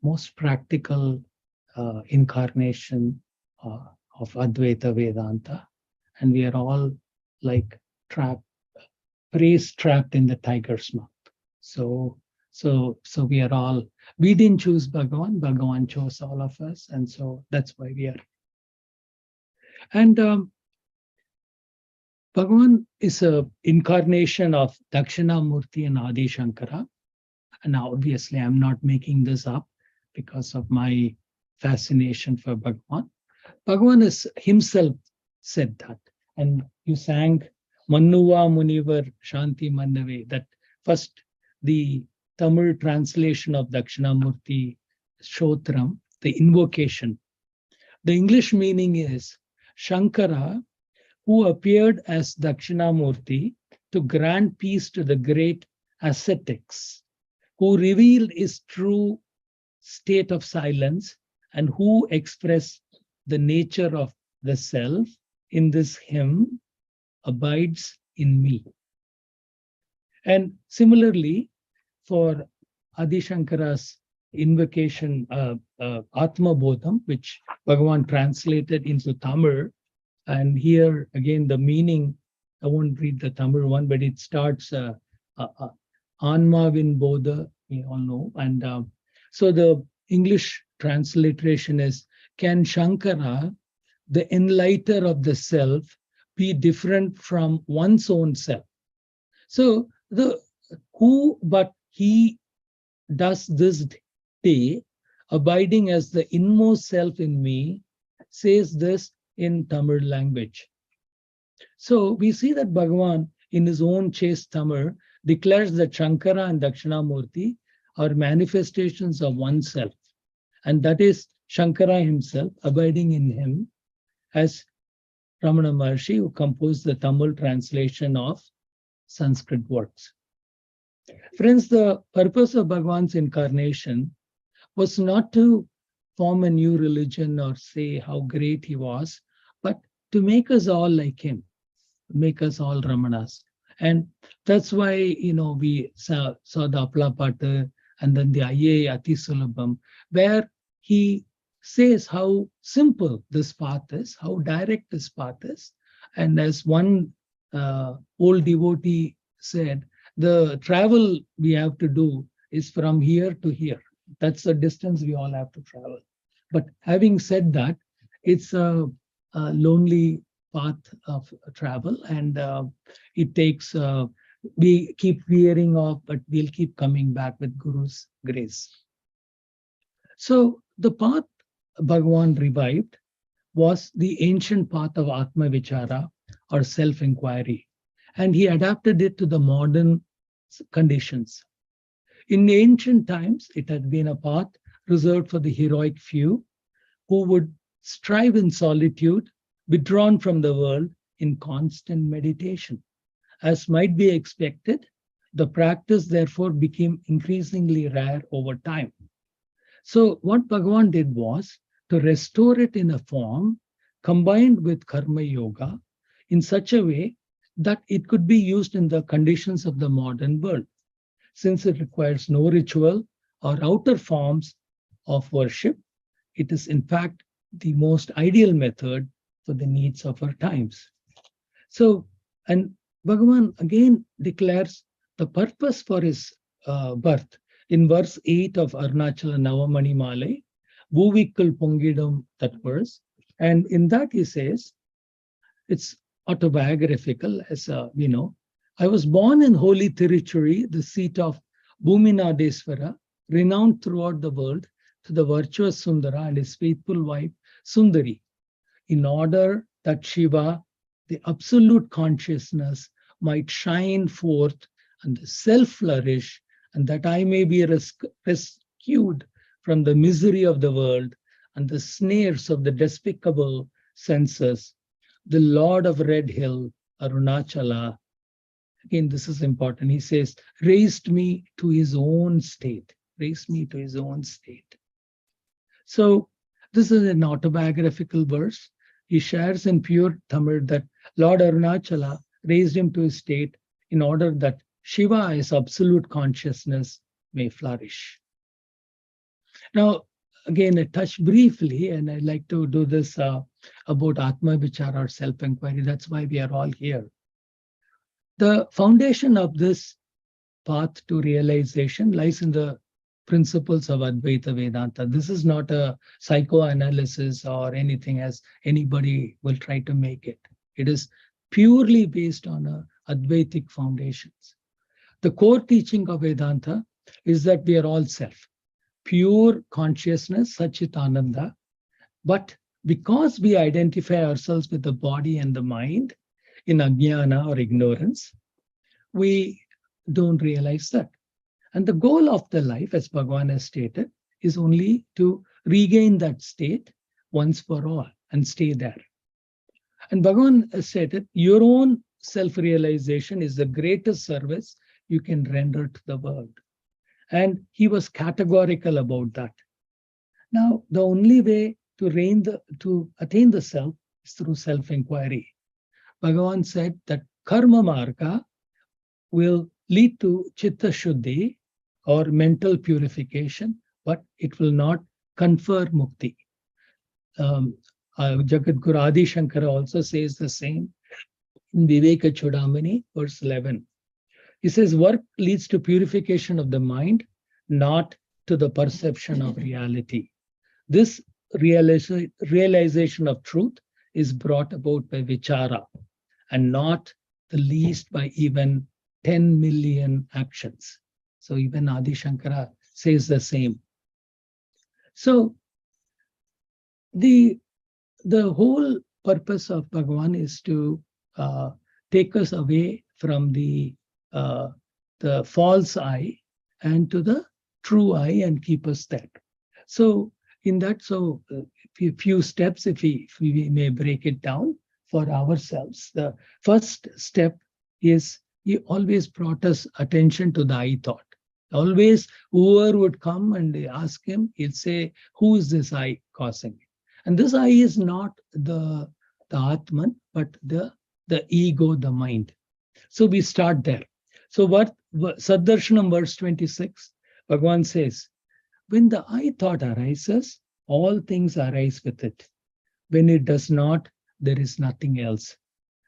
most practical incarnation of Advaita Vedanta. And we are all like prey trapped in the tiger's mouth. So we are all, we didn't choose Bhagavan, Bhagavan chose all of us. And so that's why we are. And Bhagavan is an incarnation of Dakshinamurti and Adi Shankara. And obviously I'm not making this up because of my fascination for Bhagavan. Bhagavan is himself said that. And you sang Mannuva Munivar Shanti Mannave, that first the Tamil translation of Dakshinamurti Shotram, the invocation. The English meaning is Shankara, who appeared as Dakshinamurti to grant peace to the great ascetics, who revealed his true state of silence and who expressed the nature of the self in this hymn, abides in me. And similarly, for Adi Shankara's invocation, Atma Bodham, which Bhagavan translated into Tamil, and here again the meaning, I won't read the Tamil one, but it starts Anmavin Bodha, we all know. And so the English transliteration is, can Shankara, the enlighter of the self, be different from one's own self? So the who but he does this day, abiding as the inmost self in me, says this in Tamil language. So we see that Bhagavan in his own chaste Tamil declares that Shankara and Dakshinamurti are manifestations of oneself. And that is Shankara himself abiding in him, as Ramana Maharshi, who composed the Tamil translation of Sanskrit works. Friends, the purpose of Bhagavan's incarnation was not to form a new religion or say how great he was, but to make us all like him, make us all Ramanas. And that's why, we saw the Aplapata and then the Aye Ati Sulabham, where he says how simple this path is, how direct this path is. And as one old devotee said, the travel we have to do is from here to here. That's the distance we all have to travel. But having said that, it's a lonely path of travel, and it takes, we keep veering off, but we'll keep coming back with Guru's grace. So the path Bhagavan revived was the ancient path of Atma Vichara, or self-inquiry, and he adapted it to the modern conditions. In ancient times, it had been a path reserved for the heroic few who would strive in solitude, withdrawn from the world in constant meditation. As might be expected, the practice therefore became increasingly rare over time. So what Bhagavan did was to restore it in a form combined with Karma Yoga in such a way that it could be used in the conditions of the modern world, since it requires no ritual or outer forms of worship. It is in fact the most ideal method for the needs of our times. So, and Bhagavan again declares the purpose for his birth in verse 8 of Arunachala Navamani Malai, Bhuvikal Pongidam, that verse. And in that he says, it's autobiographical, as we know. I was born in holy Tiruchuri, the seat of Bhuminadeswara, renowned throughout the world to the virtuous Sundara and his faithful wife Sundari, in order that Shiva, the absolute consciousness, might shine forth and the self flourish, and that I may be rescued from the misery of the world and the snares of the despicable senses. The Lord of Red Hill, Arunachala, again, this is important. He says, raised me to his own state, raised me to his own state. So this is an autobiographical verse. He shares in pure Tamil that Lord Arunachala raised him to his state in order that Shiva, his absolute consciousness, may flourish. Now, again, I touch briefly, and I'd like to do this about Atma Vichara, or self-inquiry. That's why we are all here. The foundation of this path to realization lies in the principles of Advaita Vedanta. This is not a psychoanalysis or anything as anybody will try to make it. It is purely based on Advaitic foundations. The core teaching of Vedanta is that we are all self, pure consciousness, Satchit Ananda. But because we identify ourselves with the body and the mind in ajnana or ignorance, we don't realize that. And the goal of the life, as Bhagavan has stated, is only to regain that state once for all and stay there. And Bhagavan has stated, your own self-realization is the greatest service you can render to the world. And he was categorical about that. Now, the only way to attain the self is through self-inquiry. Bhagavan said that karma marga will lead to chitta shuddhi, or mental purification, but it will not confer mukti. Jagat Guru Adi Shankara also says the same in Viveka Chudamani, verse 11. He says, work leads to purification of the mind, not to the perception of reality. This realization of truth is brought about by vichara, and not the least by even 10 million actions. So even Adi Shankara says the same. So the whole purpose of Bhagavan is to take us away from the false I and to the true I, and keep us there. So in that, a few steps, if we may break it down for ourselves. The first step is he always brought us attention to the I thought. Always, whoever would come and they ask him, he'll say, who is this I causing it? And this I is not the Atman, but the ego, the mind. So we start there. So what Saddarshanam verse 26, Bhagavan says, when the I thought arises, all things arise with it. When it does not, there is nothing else.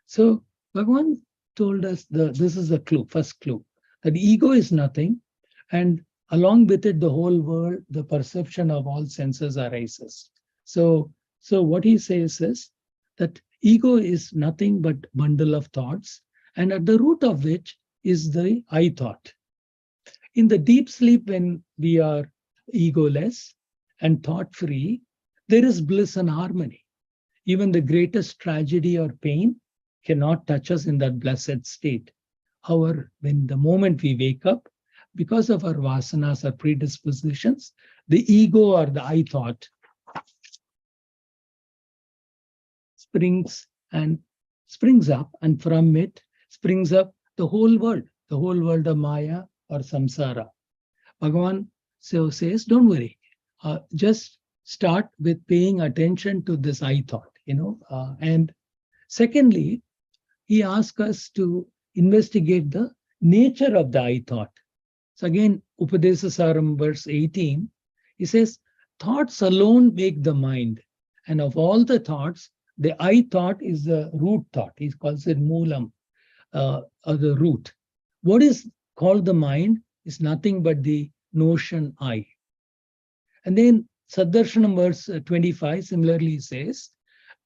So Bhagavan told us this is the clue, first clue, that ego is nothing, and along with it, the whole world, the perception of all senses arises. So what he says is that ego is nothing but bundle of thoughts, and at the root of which is the I thought. In the deep sleep, when we are egoless and thought-free, there is bliss and harmony. Even the greatest tragedy or pain cannot touch us in that blessed state. However, when the moment we wake up, because of our vasanas or predispositions, the ego or the I thought springs up, and from it springs up the whole world of Maya or samsara. Bhagavan says, don't worry, just start with paying attention to this I thought, and secondly, he asks us to investigate the nature of the I thought. So again, Upadesasaram verse 18, he says, thoughts alone make the mind. And of all the thoughts, the I thought is the root thought. He calls it moolam, or the root. What is called the mind is nothing but the notion I. And then Saddarshanam verse 25 similarly says,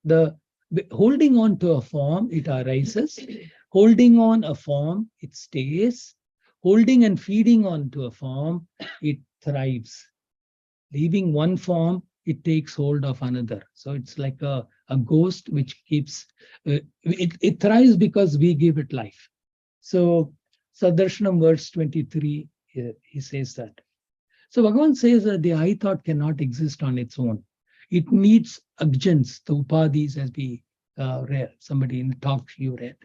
the holding on to a form, it arises. Holding on a form, it stays. Holding and feeding on to a form, it thrives. Leaving one form, it takes hold of another. So it's like a ghost which keeps, it thrives because we give it life. So Saddarshanam verse 23, he says that. So Bhagavan says that the I thought cannot exist on its own. It needs agents, the upadhis, as we read, somebody in the talk you read,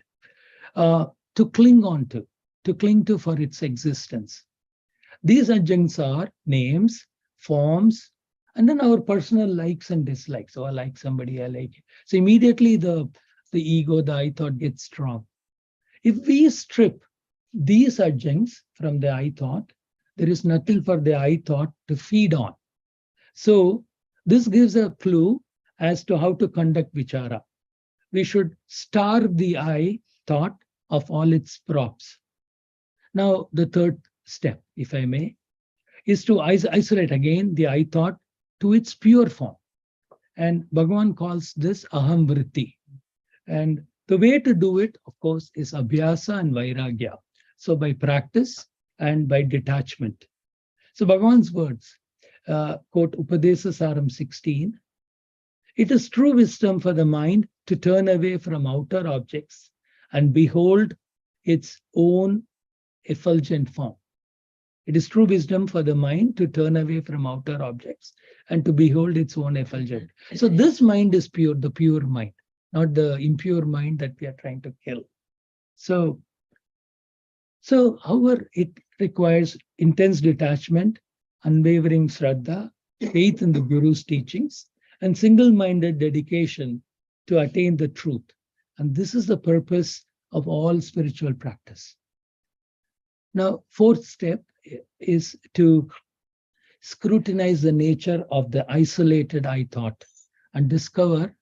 to cling on to cling to for its existence. These adjuncts are names, forms, and then our personal likes and dislikes. So I like somebody, I like it. So immediately the ego, the I thought gets strong. If we strip these adjuncts from the I thought, there is nothing for the I thought to feed on. So this gives a clue as to how to conduct vichara. We should starve the I thought of all its props. Now, the third step, if I may, is to isolate again the I thought to its pure form. And Bhagavan calls this aham vritti. And the way to do it, of course, is abhyasa and vairagya. So by practice and by detachment. So Bhagavan's words, quote Upadesasaram 16, it is true wisdom for the mind to turn away from outer objects and behold its own effulgent form. It is true wisdom for the mind to turn away from outer objects and to behold its own effulgent. So this mind is pure, the pure mind, not the impure mind that we are trying to kill. So however, it requires intense detachment, unwavering shraddha, faith in the Guru's teachings, and single-minded dedication to attain the truth. And this is the purpose of all spiritual practice. Now, fourth step is to scrutinize the nature of the isolated I thought and discover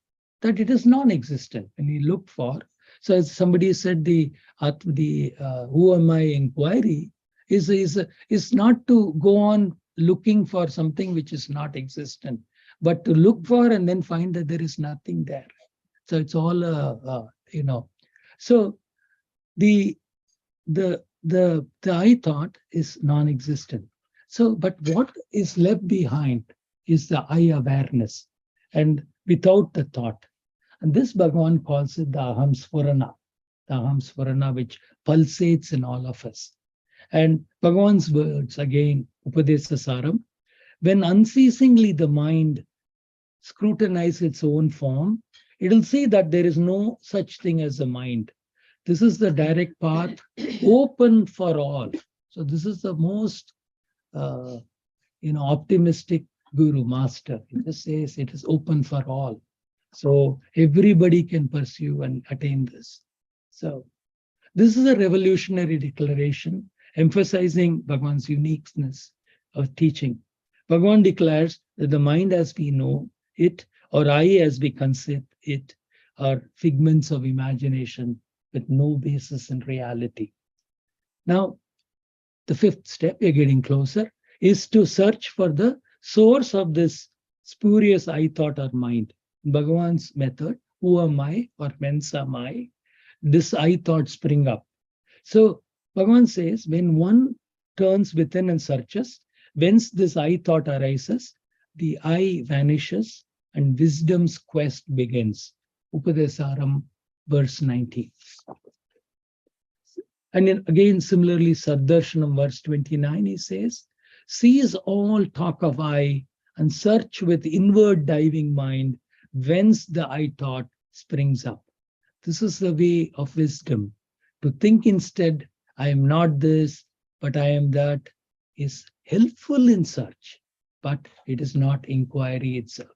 that it is non-existent. When you look for, so as somebody said, the who am I inquiry is not to go on looking for something which is not existent, but to look for and then find that there is nothing there. So it's all So the I thought is non-existent. So, but what is left behind is the I awareness, and without the thought. And this Bhagavan calls it the aham sphurana, which pulsates in all of us. And Bhagavan's words, again, Upadesasaram, when unceasingly the mind scrutinizes its own form, it will see that there is no such thing as a mind. This is the direct path, open for all. So this is the most, optimistic Guru Master. He just says it is open for all. So everybody can pursue and attain this. So this is a revolutionary declaration emphasizing Bhagavan's uniqueness of teaching. Bhagavan declares that the mind as we know it, or I as we conceive it, are figments of imagination with no basis in reality. Now, the fifth step, we're getting closer, is to search for the source of this spurious I thought or mind. In Bhagavan's method, who am I or whence am I, this I thought spring up. So Bhagavan says, when one turns within and searches, whence this I thought arises, the I vanishes and wisdom's quest begins. Upadesaram, verse 19. And then again, similarly, Saddarshanam, verse 29, he says, cease all talk of I and search with inward diving mind, whence the I thought springs up. This is the way of wisdom. To think instead, I am not this, but I am that, is helpful in search, but it is not inquiry itself.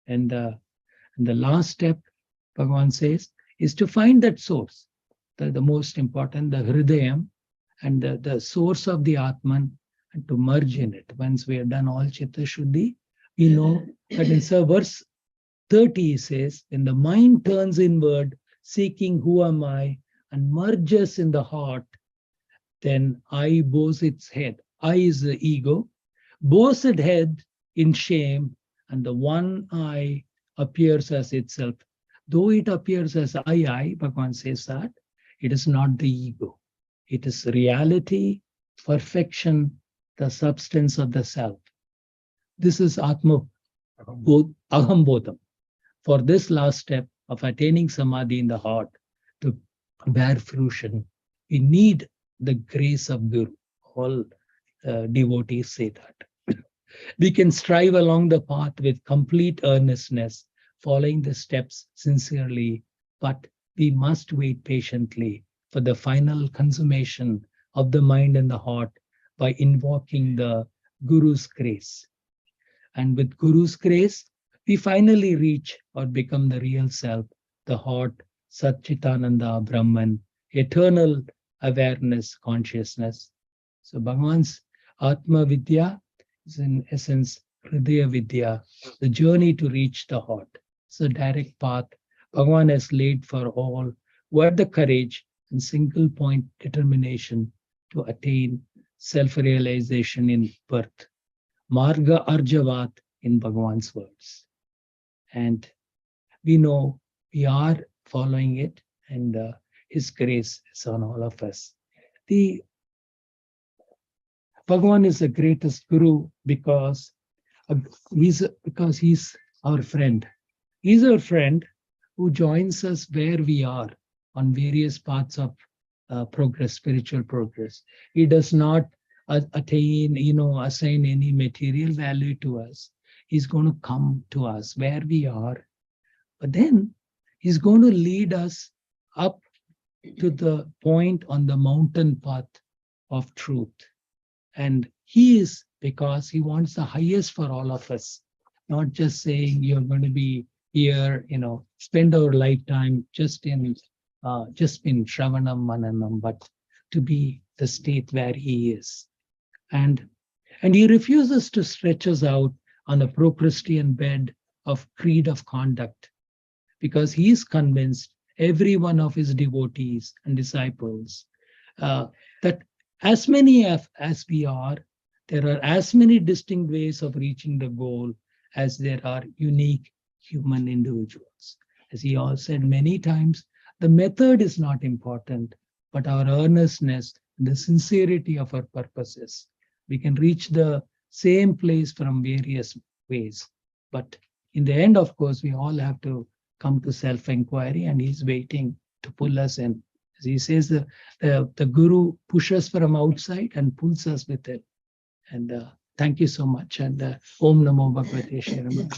And the last step, Bhagavan says, is to find that source, the most important, the Hridayam, and the source of the Atman, and to merge in it. Once we have done all Chitta Shuddhi, we know that in verse 30 he says, when the mind turns inward, seeking who am I, and merges in the heart, then I bows its head. I is the ego, bows its head in shame, and the one I appears as itself. Though it appears as I, Bhagavan says that, it is not the ego. It is reality, perfection, the substance of the self. This is Atma Aham Bodham. For this last step of attaining Samadhi in the heart to bear fruition, we need the grace of Guru. All devotees say that. We can strive along the path with complete earnestness, following the steps sincerely, but we must wait patiently for the final consummation of the mind and the heart by invoking the Guru's grace. And with Guru's grace, we finally reach or become the real self, the heart, Satchitananda, Brahman, eternal awareness, consciousness. So Bhagavan's Atma Vidya is in essence Hridaya Vidya, the journey to reach the heart. It's a direct path Bhagavan has laid for all who have the courage and single point determination to attain self-realization in birth. Marga Arjavat in Bhagavan's words. And we know we are following it, and his grace is on all of us. The Bhagavan is the greatest guru because he's our friend. He's our friend who joins us where we are on various paths of progress, spiritual progress. He does not attain, assign any material value to us. He's going to come to us where we are. But then he's going to lead us up to the point on the mountain path of truth. And he is because he wants the highest for all of us, not just saying you're going to be here, spend our lifetime just in Shravanam Mananam, but to be the state where he is. And he refuses to stretch us out on a Procrustean bed of creed of conduct, because he is convinced, every one of his devotees and disciples, that as many as we are, there are as many distinct ways of reaching the goal as there are unique human individuals. As he all said many times, the method is not important, but our earnestness and the sincerity of our purposes. We can reach the same place from various ways. But in the end, of course, we all have to come to self-inquiry, and he's waiting to pull us in. As he says, the Guru pushes from outside and pulls us with it. And thank you so much. And Om Namo Bhagavate Shri.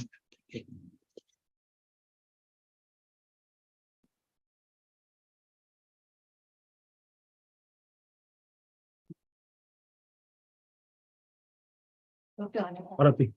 Arati.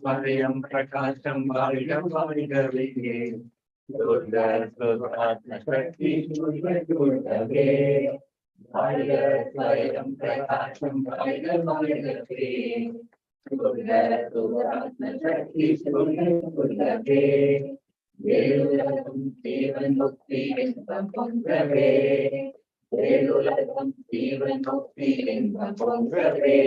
Mariam Prakasham Bhargam Bhargavike Durga Durga Shakti Durga Durgave Bhargavayam Prakasham Bhargam Bhargavike Durga Durga Shakti Durga Durgave Velulagam Devan Mukti Imbam Pongave Velulagam Devan Mukti Imbam Pongave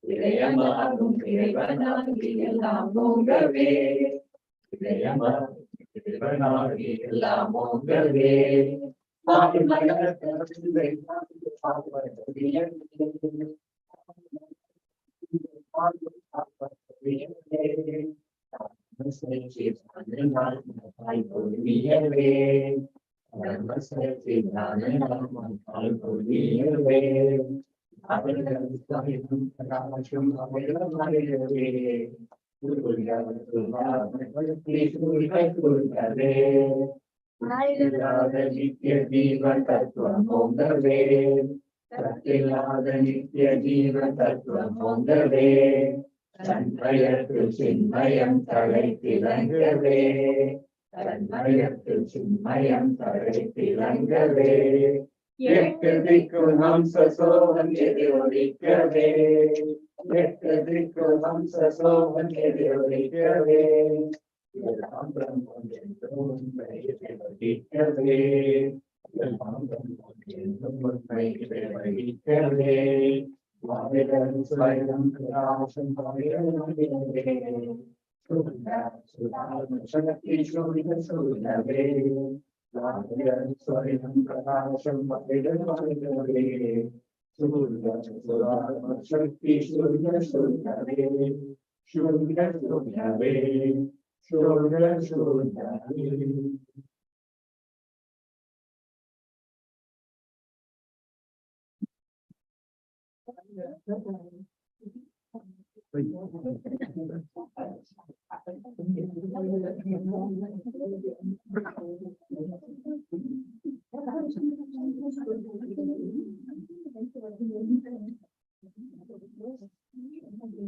Idayamagum Irevanagi Elamongave Idayamagum Irevanagi Elamongave Chinmayam Taraitilangave Yekadikku Hamsa Sohan Yedorikave Yekadikku Hamsa Sohan Yedorikave Yedam Brahman Yedom Yedorikave Yedam Brahman Yedom Yedorikave Vavedam Svayam Krasam Vavedam Sudha Shakti Shudha Sudhave Vavedam Svayam Krasam Vavedam Vavedam Sudha Shakti Shudha Sudhave Shudha Sudhave Shudha Sudhave.